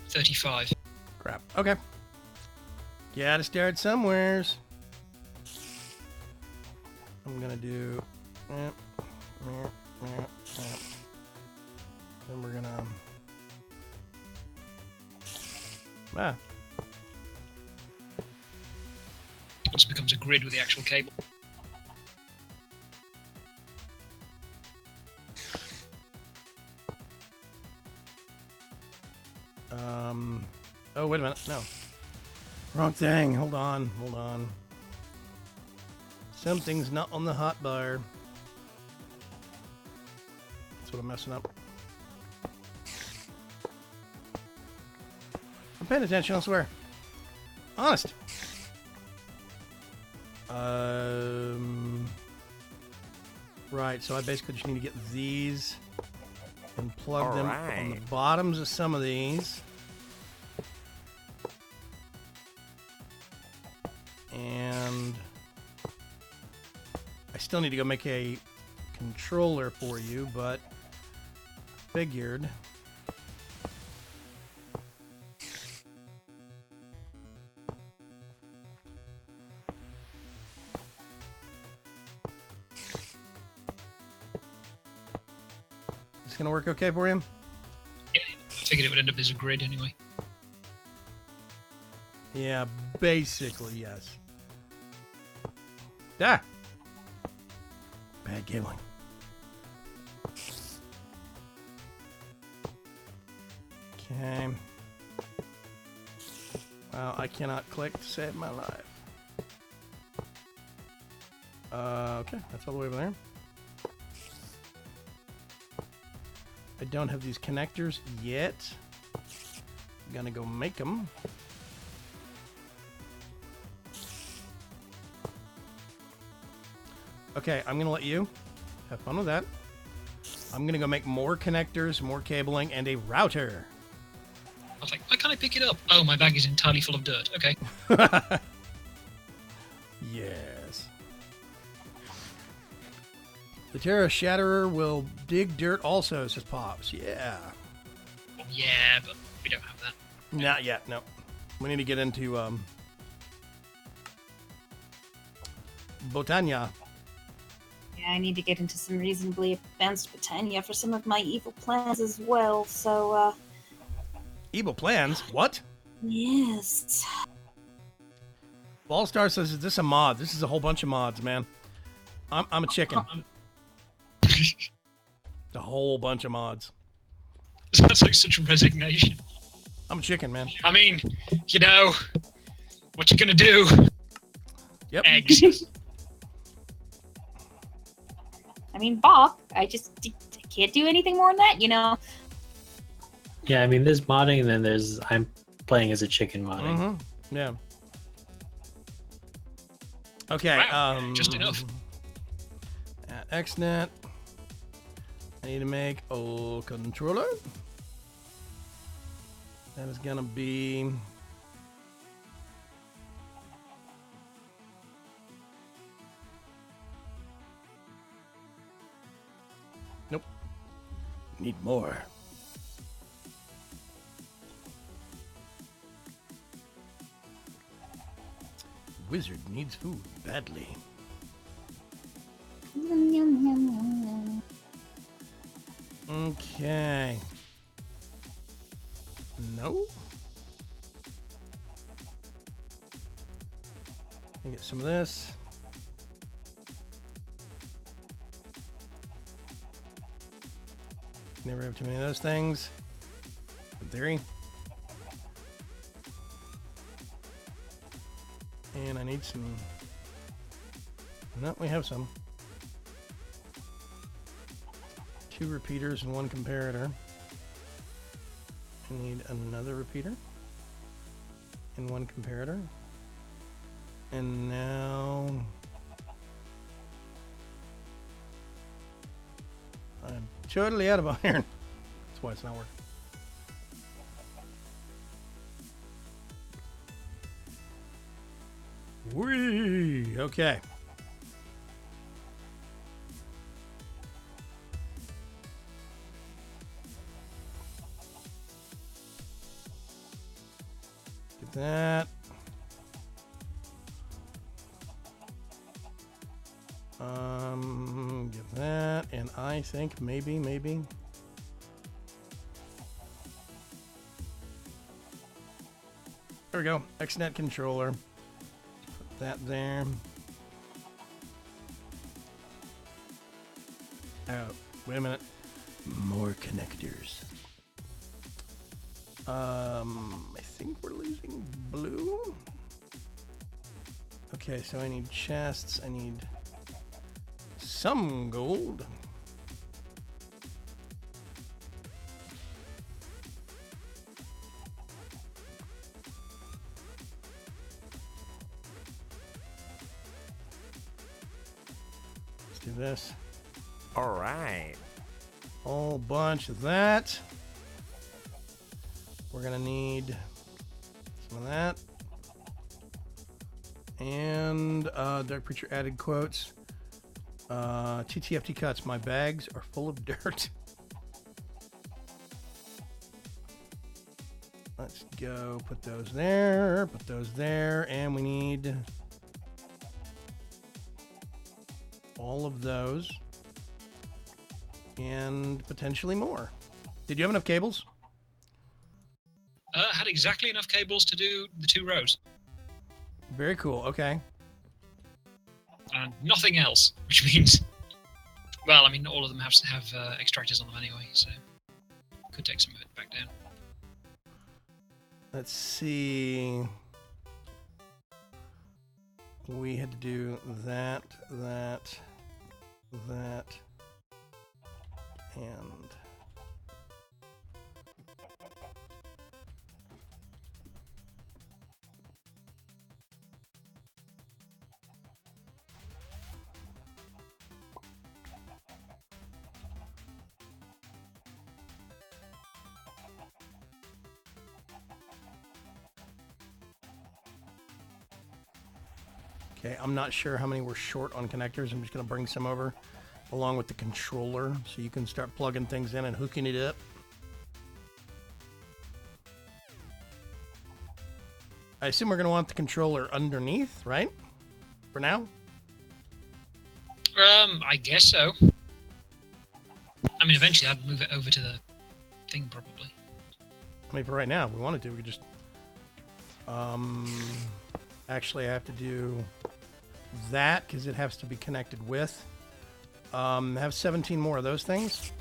35. Crap. Okay. Gotta start somewheres. I'm gonna do. Then we're gonna. This becomes a grid with the actual cable. Oh, wait a minute. No. Wrong thing. Hold on. Hold on. Something's not on the hot bar. That's what I'm messing up. I'm paying attention, I swear. Honest. Right, so I basically just need to get these and plug them on the bottoms of some of these. And I still need to go make a controller for you, but figured. It's gonna work okay for you? figured it would end up as a grid anyway. Yeah, basically, yes. Ah! Bad cabling. Okay. Well, I cannot click to save my life. Okay, that's all the way over there. I don't have these connectors yet. I'm gonna go make them. Okay, I'm gonna let you have fun with that. I'm gonna go make more connectors, more cabling, and a router. I was like, why can't I pick it up? Oh, my bag is entirely full of dirt. Okay. Yes. The Terra Shatterer will dig dirt also, says Pops. Yeah. Yeah, but we don't have that. Not yet, no. We need to get into Botania. Yeah, I need to get into some reasonably advanced botania for some of my evil plans as well, so, Evil plans? What? yes. Ballstar says, is this a mod? This is a whole bunch of mods, man. I'm a chicken. A whole bunch of mods. That's like such resignation. I'm a chicken, man. I mean, you know, what you gonna do? Yep. Eggs. I mean, Bach, I can't do anything more than that, you know? Yeah, I mean, there's modding, and then there's I'm playing as a chicken modding. Mm-hmm. Yeah. Okay. Wow, just enough. At XNet, I need to make a controller. That is gonna be. Nope. Need more. Wizard needs food badly. Okay. No. Let me get some of this. Never have too many of those things. In theory. And I need some. No, we have some. 2 repeaters and 1 comparator. I need another repeater and 1 comparator. And now I'm totally out of iron. That's why it's not working. Whee! Okay. Get that. Get that, and I think maybe. There we go. XNet controller. Put that there. Oh, wait a minute. More connectors. I think we're losing blue. Okay, so I need chests. I need some gold. Let's do this. All right. Whole bunch of that. We're gonna need some of that. And Dark Preacher added quotes. TTFT cuts. My bags are full of dirt. Let's go put those there, and we need all of those and potentially more. Did you have enough cables? exactly enough cables to do the 2 rows. Very cool. Okay. And nothing else, which means, well, I mean, all of them have extractors on them anyway, so could take some of it back down. Let's see. We had to do that, and okay, I'm not sure how many we're short on connectors. I'm just going to bring some over along with the controller so you can start plugging things in and hooking it up. I assume we're going to want the controller underneath, right? For now? I guess so. I mean, eventually I'd move it over to the thing, probably. I mean, for right now, if we wanted to, we could just... Actually, I have to do that because it has to be connected with. Have 17 more of those things.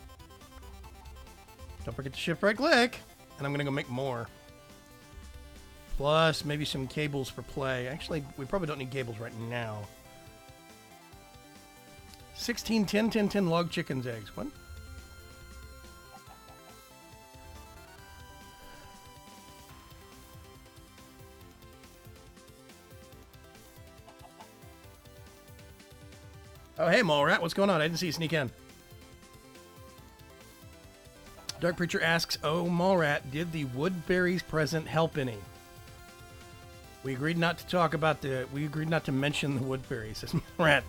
Don't forget to shift right click. And I'm going to go make more. Plus, maybe some cables for play. Actually, we probably don't need cables right now. 16, 10, 10, 10 log chickens eggs. What? Oh, hey, Mallrat. What's going on? I didn't see you sneak in. Dark Preacher asks, oh, Mallrat, did the Woodberries present help any? We agreed not to talk about the... We agreed not to mention the Woodberries, says Mallrat.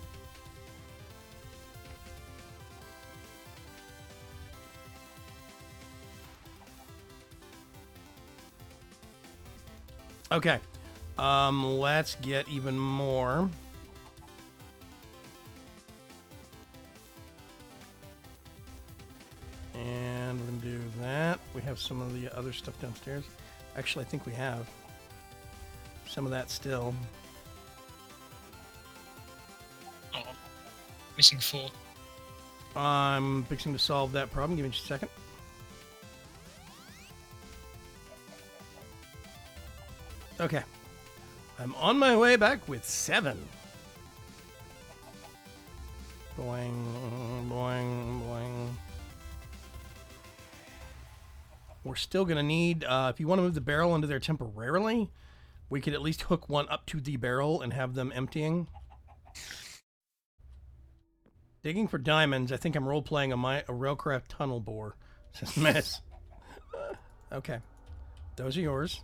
Okay. Let's get even more. And we're going to do that. We have some of the other stuff downstairs. Actually, I think we have some of that still. Oh, missing 4. I'm fixing to solve that problem. Give me just a second. Okay. I'm on my way back with 7. Boing, boing, boing. We're still going to need, if you want to move the barrel into there temporarily, we could at least hook one up to the barrel and have them emptying. Digging for diamonds. I think I'm role-playing a railcraft tunnel bore. Says Mess. Okay. Those are yours.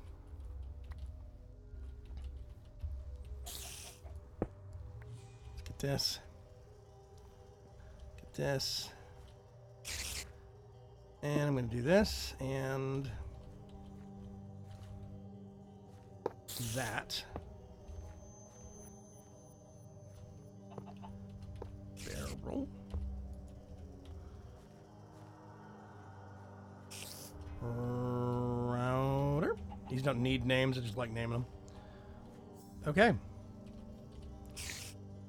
Let's get this. Get this. And I'm going to do this, and that. Barrel. Router. These don't need names, I just like naming them. Okay.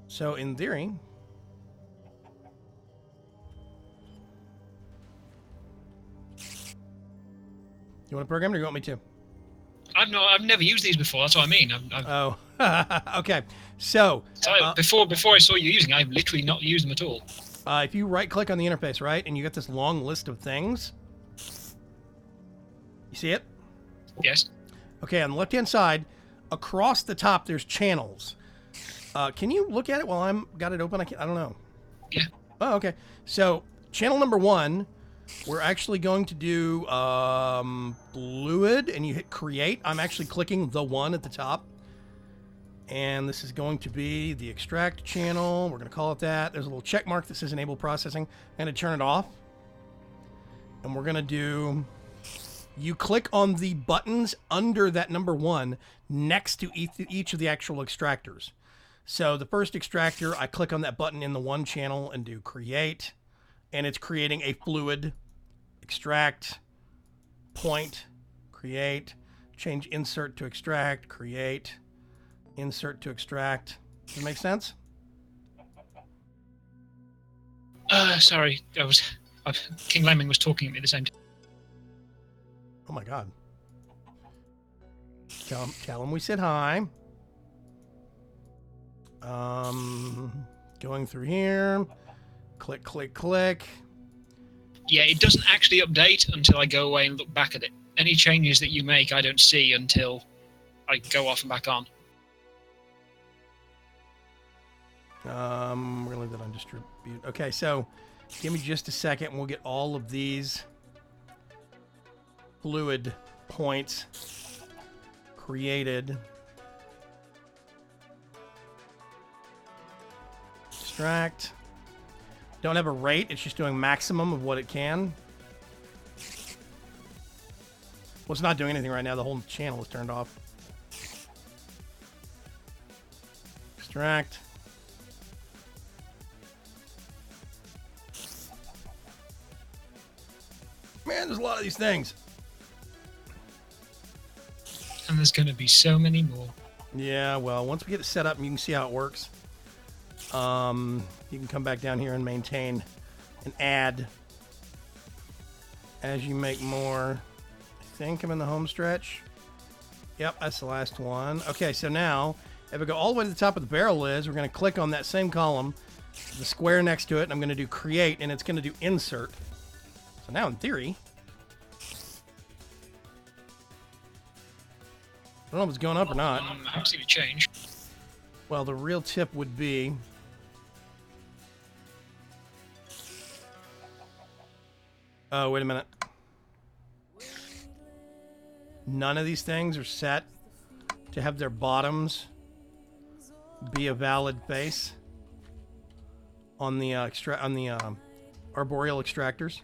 So, in theory... You want to program it or you want me to? I've never used these before. That's what I mean. Oh, okay. So before I saw you using, I've literally not used them at all. If you right-click on the interface, right, and you get this long list of things, you see it? Yes. Okay, on the left-hand side, across the top, there's channels. Can you look at it while I'm got it open? I don't know. Yeah. Oh, okay. So channel number 1. We're actually going to do fluid, and you hit create. I'm actually clicking the 1 at the top. And this is going to be the extract channel. We're going to call it that. There's a little check mark that says enable processing. I'm going to turn it off. And we're going to do... You click on the buttons under that number 1 next to each of the actual extractors. So the first extractor, I click on that button in the 1 channel and do create. And it's creating a fluid, extract, point, create. change insert to extract, create, insert to extract. Does that make sense? Sorry, King Lemming was talking at me at the same time. Oh my god. Tell him we said hi. Going through here. Click, click, click. Yeah, it doesn't actually update until I go away and look back at it. Any changes that you make, I don't see until I go off and back on. We're gonna leave that on distribute. Okay, so give me just a second and we'll get all of these fluid points created. Extract. Don't have a rate, it's just doing maximum of what it can. Well, it's not doing anything right now, the whole channel is turned off. Extract. Man, there's a lot of these things. And there's going to be so many more. Yeah, well, once we get it set up and you can see how it works, you can come back down here and maintain and add as you make more. I think I'm in the home stretch. Yep, that's the last one. Okay, so now, if I go all the way to the top of the barrel lid, we're going to click on that same column, the square next to it, and I'm going to do create, and it's going to do insert. So now, in theory, I don't know if it's going up or not. I haven't seen it change. Well, the real tip would be oh, wait a minute. None of these things are set to have their bottoms be a valid base on the arboreal extractors.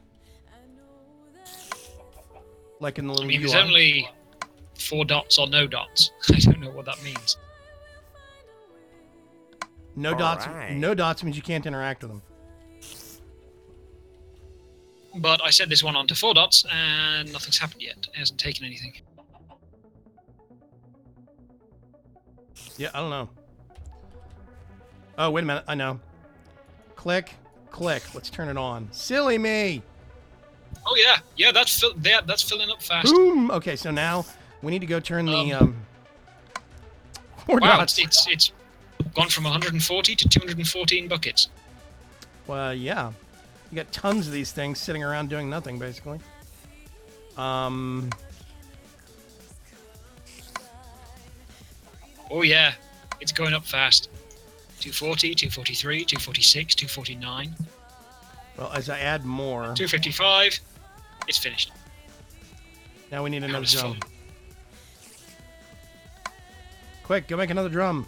Like in the little there's UI. only 4 dots or no dots. I don't know what that means. No dots. No dots means you can't interact with them. But I set this one onto 4 dots and nothing's happened yet. It hasn't taken anything. Yeah, I don't know. Oh, wait a minute. I know. Click, click. Let's turn it on. Silly me. Oh yeah, that's filling up fast. Boom. Okay, so now we need to go turn the 4 Wow, dots. it's gone from 140 to 214 buckets. Well, yeah. You got tons of these things sitting around doing nothing, basically. Oh yeah, it's going up fast. 240, 243, 246, 249. Well, as I add more, 255. It's finished. now we need another was drum. fun. Quick, go make another drum.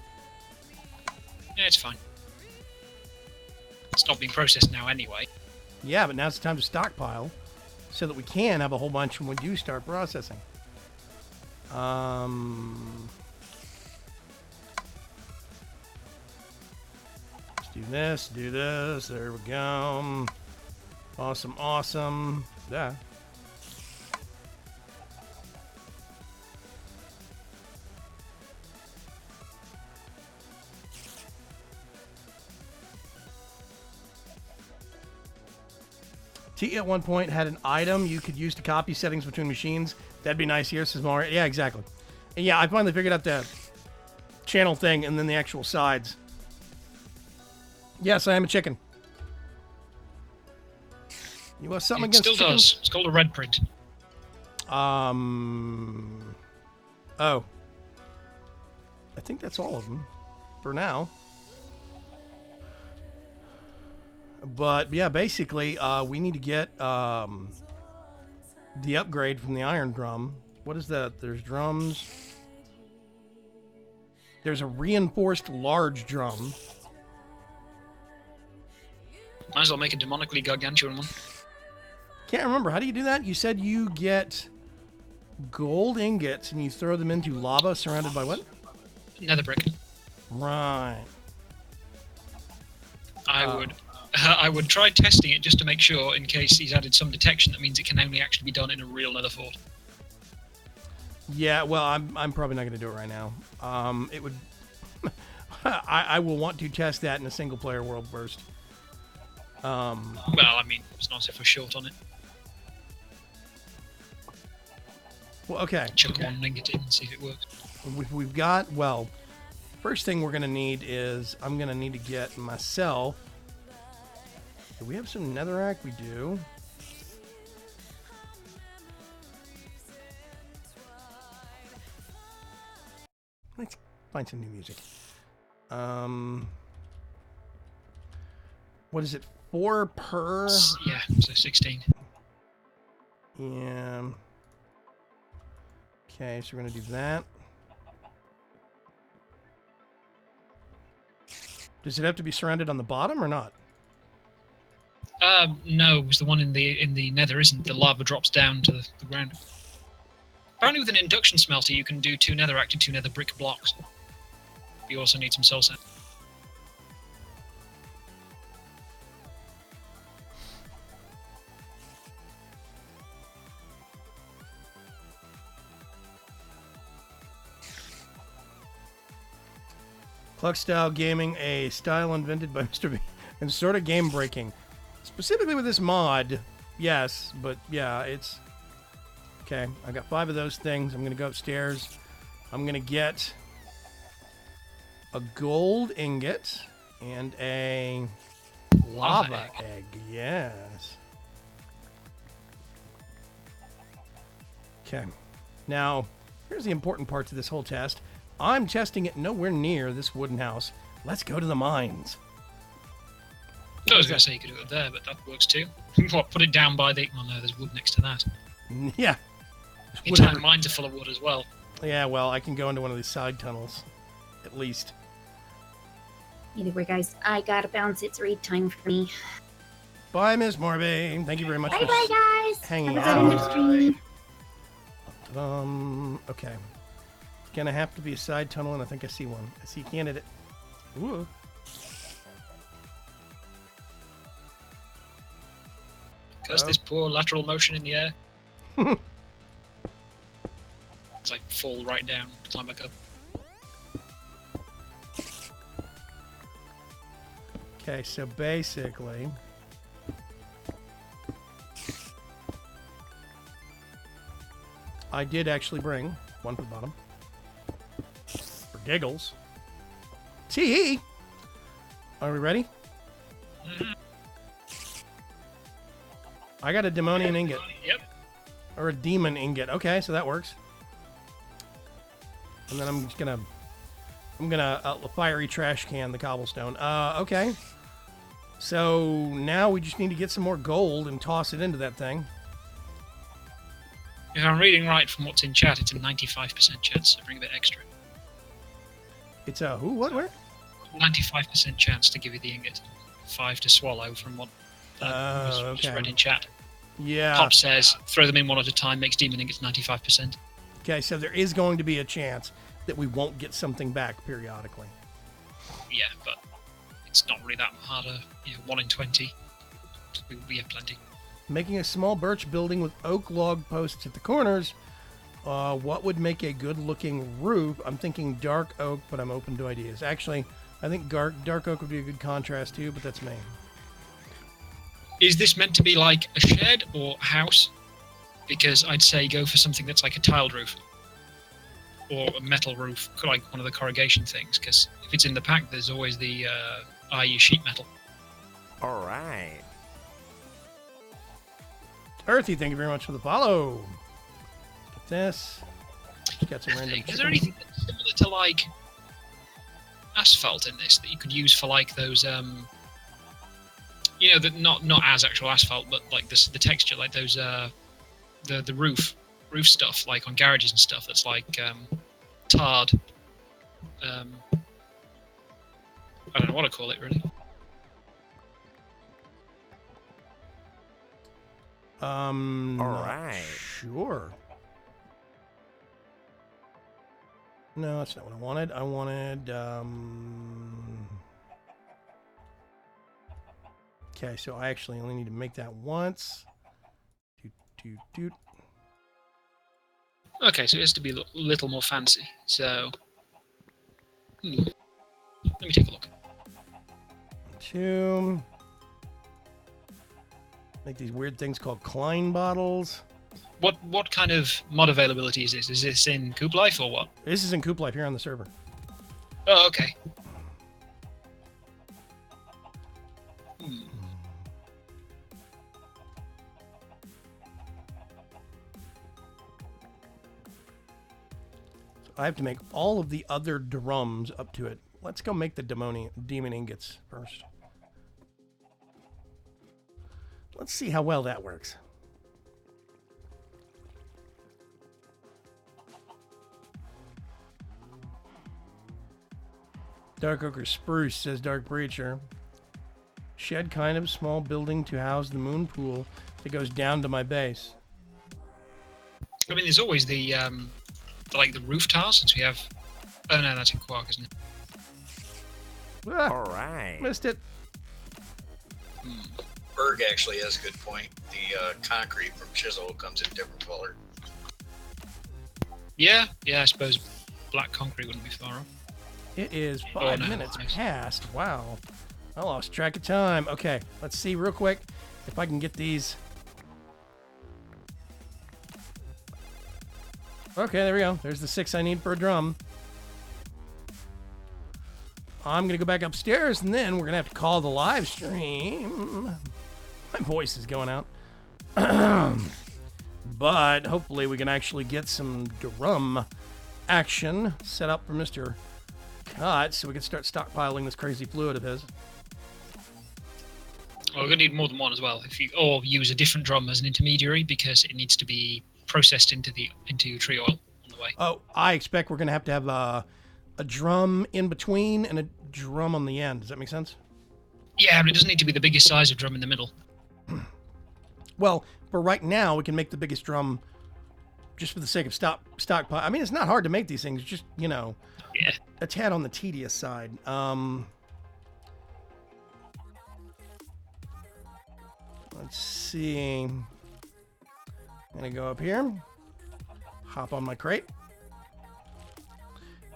Yeah, it's fine. It's not being processed now anyway. Yeah, but now it's time to stockpile so that we can have a whole bunch when we do start processing. Let's do this, do this. There we go. Awesome, awesome. Yeah. T at one point had an item you could use to copy settings between machines. That'd be nice here, says Mario. Yeah, exactly. And yeah, I finally figured out the channel thing and then the actual sides. Yes, I am a chicken. You want something It against still chickens? does. It's called a red print. Oh. I think that's all of them for now. But yeah, basically, we need to get the upgrade from the iron drum. What is that? There's drums. There's a reinforced large drum. Might as well make a demonically gargantuan one. Can't remember. How do you do that? You said you get gold ingots and you throw them into lava surrounded by what? Nether brick. Right. I would try testing it just to make sure, in case he's added some detection that means it can only actually be done in a real nether fort. Yeah, well, I'm probably not going to do it right now. It would. I will want to test that in a single player world first. Well, I mean, it's nice if we're short on it. Well, okay. Chuck one ingot in and see if it works. We've got, well, first thing we're going to need is I'm going to need to get myself. Do we have some netherrack? We do. Let's find some new music. What is it? 4 per? Yeah, so 16. Yeah. Okay, so we're going to do that. Does it have to be surrounded on the bottom or not? No, because the one in the nether isn't. The lava drops down to the ground. Apparently with an induction smelter you can do 2 netherrack to 2 nether brick blocks. You also need some soul sand. Cluck style gaming, a style invented by Mr. B, and sort of game breaking. Specifically with this mod, yes, but yeah, it's okay. I got 5 of those things. I'm gonna go upstairs. I'm gonna get a gold ingot and a lava egg. Yes. Okay. Now, here's the important part to this whole test. I'm testing it nowhere near this wooden house. Let's go to the mines. I was going to say you could do it there, but that works too. What, put it down by the... Well, no, there's wood next to that. Yeah. The entire mines are full of wood as well. Yeah, well, I can go into one of these side tunnels, at least. Either way, guys, I gotta bounce. It's raid time for me. Bye, Miss Morbe. Thank you very much Bye, for bye, guys. hanging Have a good out. end of stream. Okay. It's gonna have to be a side tunnel, and I think I see one. I see a candidate. Ooh. Because this poor lateral motion in the air. It's like fall right down, climb back up. Okay, so basically, I did actually bring one for the bottom. For giggles. Tee! Are we ready? I got a demonian ingot. Yep. Or a demon ingot. Okay, so that works. And then I'm just gonna... fiery trash can the cobblestone. Okay. So now we just need to get some more gold and toss it into that thing. If I'm reading right from what's in chat, it's a 95% chance, so bring a bit extra. It's a who? What? Where? 95% chance to give you the ingot. 5 to swallow from what was just read in chat. Yeah. Pop says, throw them in one at a time, makes demon ingots 95%. Okay, so there is going to be a chance that we won't get something back periodically. Yeah, but it's not really that harder. 1 in 20. We have plenty. Making a small birch building with oak log posts at the corners. What would make a good-looking roof? I'm thinking dark oak, but I'm open to ideas. Actually, I think dark oak would be a good contrast too, but that's me. Is this meant to be like a shed or a house? Because I'd say go for something that's like a tiled roof. Or a metal roof, like one of the corrugation things, because if it's in the pack, there's always the IE sheet metal. All right. Earthy, thank you very much for the follow. Get this. Got some random. Is there anything that's similar to like asphalt in this that you could use for like those that not as actual asphalt, but like the texture, like those the roof stuff, like on garages and stuff, that's like tarred. I don't know what to call it really. All right. Sure. No, that's not what I wanted. I wanted, okay, so I actually only need to make that once. Doot. Okay, so it has to be a little more fancy. So, let me take a look. 2. Make these weird things called Klein bottles. What kind of mod availability is this? Is this in Coop Life or what? This is in Coop Life here on the server. Oh, okay. So I have to make all of the other drums up to it. Let's go make the demon ingots first. Let's see how well that works. Dark Oak or Spruce, says Dark Breacher. Shed kind of small building to house the moon pool that goes down to my base. I mean, there's always the roof tiles, since we have... Oh no, that's in Quark, isn't it? Ah, All right. missed it. Berg actually has a good point. The concrete from Chisel comes in different color. Yeah, I suppose black concrete wouldn't be far off. It is Oh, 5 no, minutes nice. past. Wow. I lost track of time. Okay, let's see real quick if I can get these. Okay, there we go. There's the 6 I need for a drum. I'm going to go back upstairs, and then we're going to have to call the live stream. My voice is going out. But hopefully we can actually get some drum action set up for Mr. Cut so we can start stockpiling this crazy fluid of his. Well, we're going to need more than one as well. Or use a different drum as an intermediary, because it needs to be processed into tree oil on the way. Oh, I expect we're going to have a drum in between and a drum on the end. Does that make sense? Yeah, but it doesn't need to be the biggest size of drum in the middle. Well, for right now, we can make the biggest drum just for the sake of stockpile. I mean, it's not hard to make these things. Just, Yeah. a tad on the tedious side. Let's see. I'm going to go up here. Hop on my crate.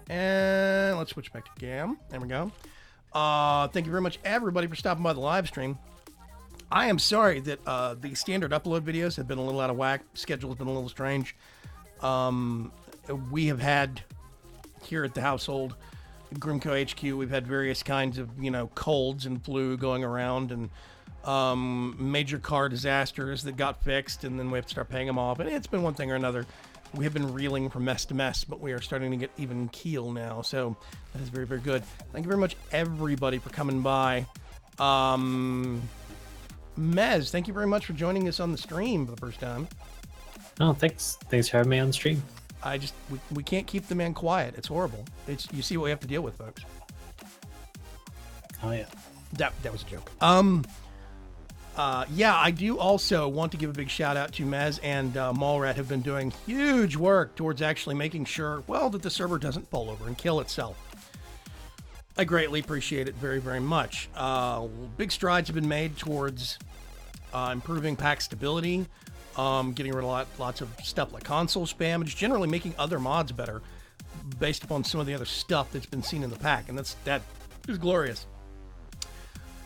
And let's switch back to GAM. There we go. Thank you very much, everybody, for stopping by the live stream. I am sorry that the standard upload videos have been a little out of whack. Schedule has been a little strange. We have had, here at the household, Grimco HQ, we've had various kinds of, colds and flu going around, and major car disasters that got fixed, and then we have to start paying them off. And it's been one thing or another. We have been reeling from mess to mess, but we are starting to get even keel now. So that is very, very good. Thank you very much, everybody, for coming by. Mez, thank you very much for joining us on the stream for the first time. Oh, thanks. Thanks for having me on the stream. We can't keep the man quiet. It's horrible. You see what we have to deal with, folks. Oh yeah. That was a joke. Yeah, I do also want to give a big shout out to Mez and Mallrat have been doing huge work towards actually making sure, that the server doesn't fall over and kill itself. I greatly appreciate it very, very much. Big strides have been made towards improving pack stability, getting rid of lots of stuff like console spam, and just generally making other mods better based upon some of the other stuff that's been seen in the pack, and that is glorious.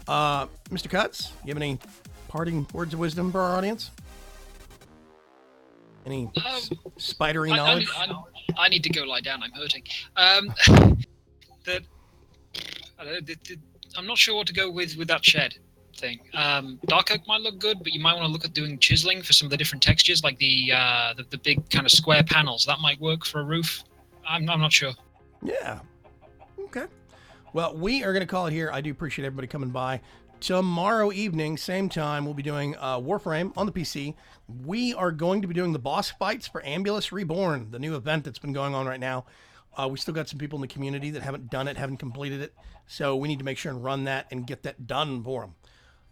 Mr. Cuts, you have any parting words of wisdom for our audience? Any spidery knowledge? I need to go lie down. I'm hurting. I'm not sure what to go with that shed thing. Dark oak might look good, but you might want to look at doing chiseling for some of the different textures, like the big kind of square panels. That might work for a roof. I'm not sure. Yeah. Okay. Well, we are going to call it here. I do appreciate everybody coming by. Tomorrow evening, same time, we'll be doing Warframe on the PC. We are going to be doing the boss fights for Ambulus Reborn, the new event that's been going on right now. We still got some people in the community that haven't done it, haven't completed it. So we need to make sure and run that and get that done for them.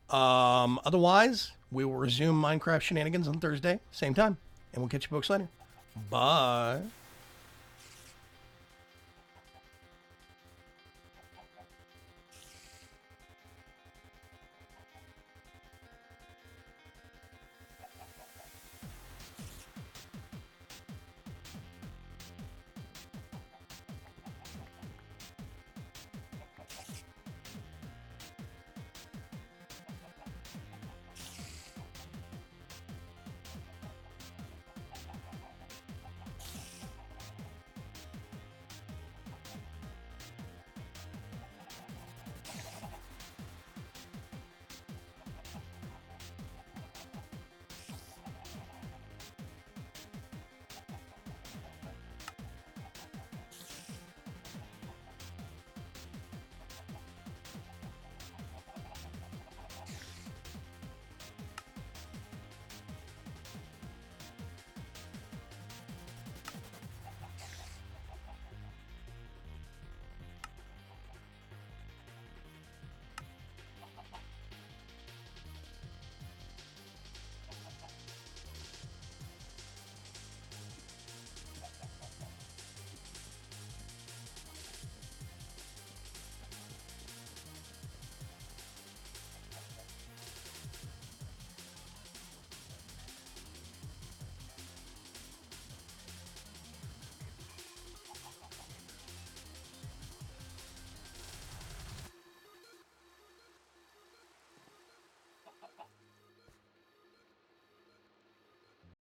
Otherwise, we will resume Minecraft shenanigans on Thursday, same time. And we'll catch you folks later. Bye.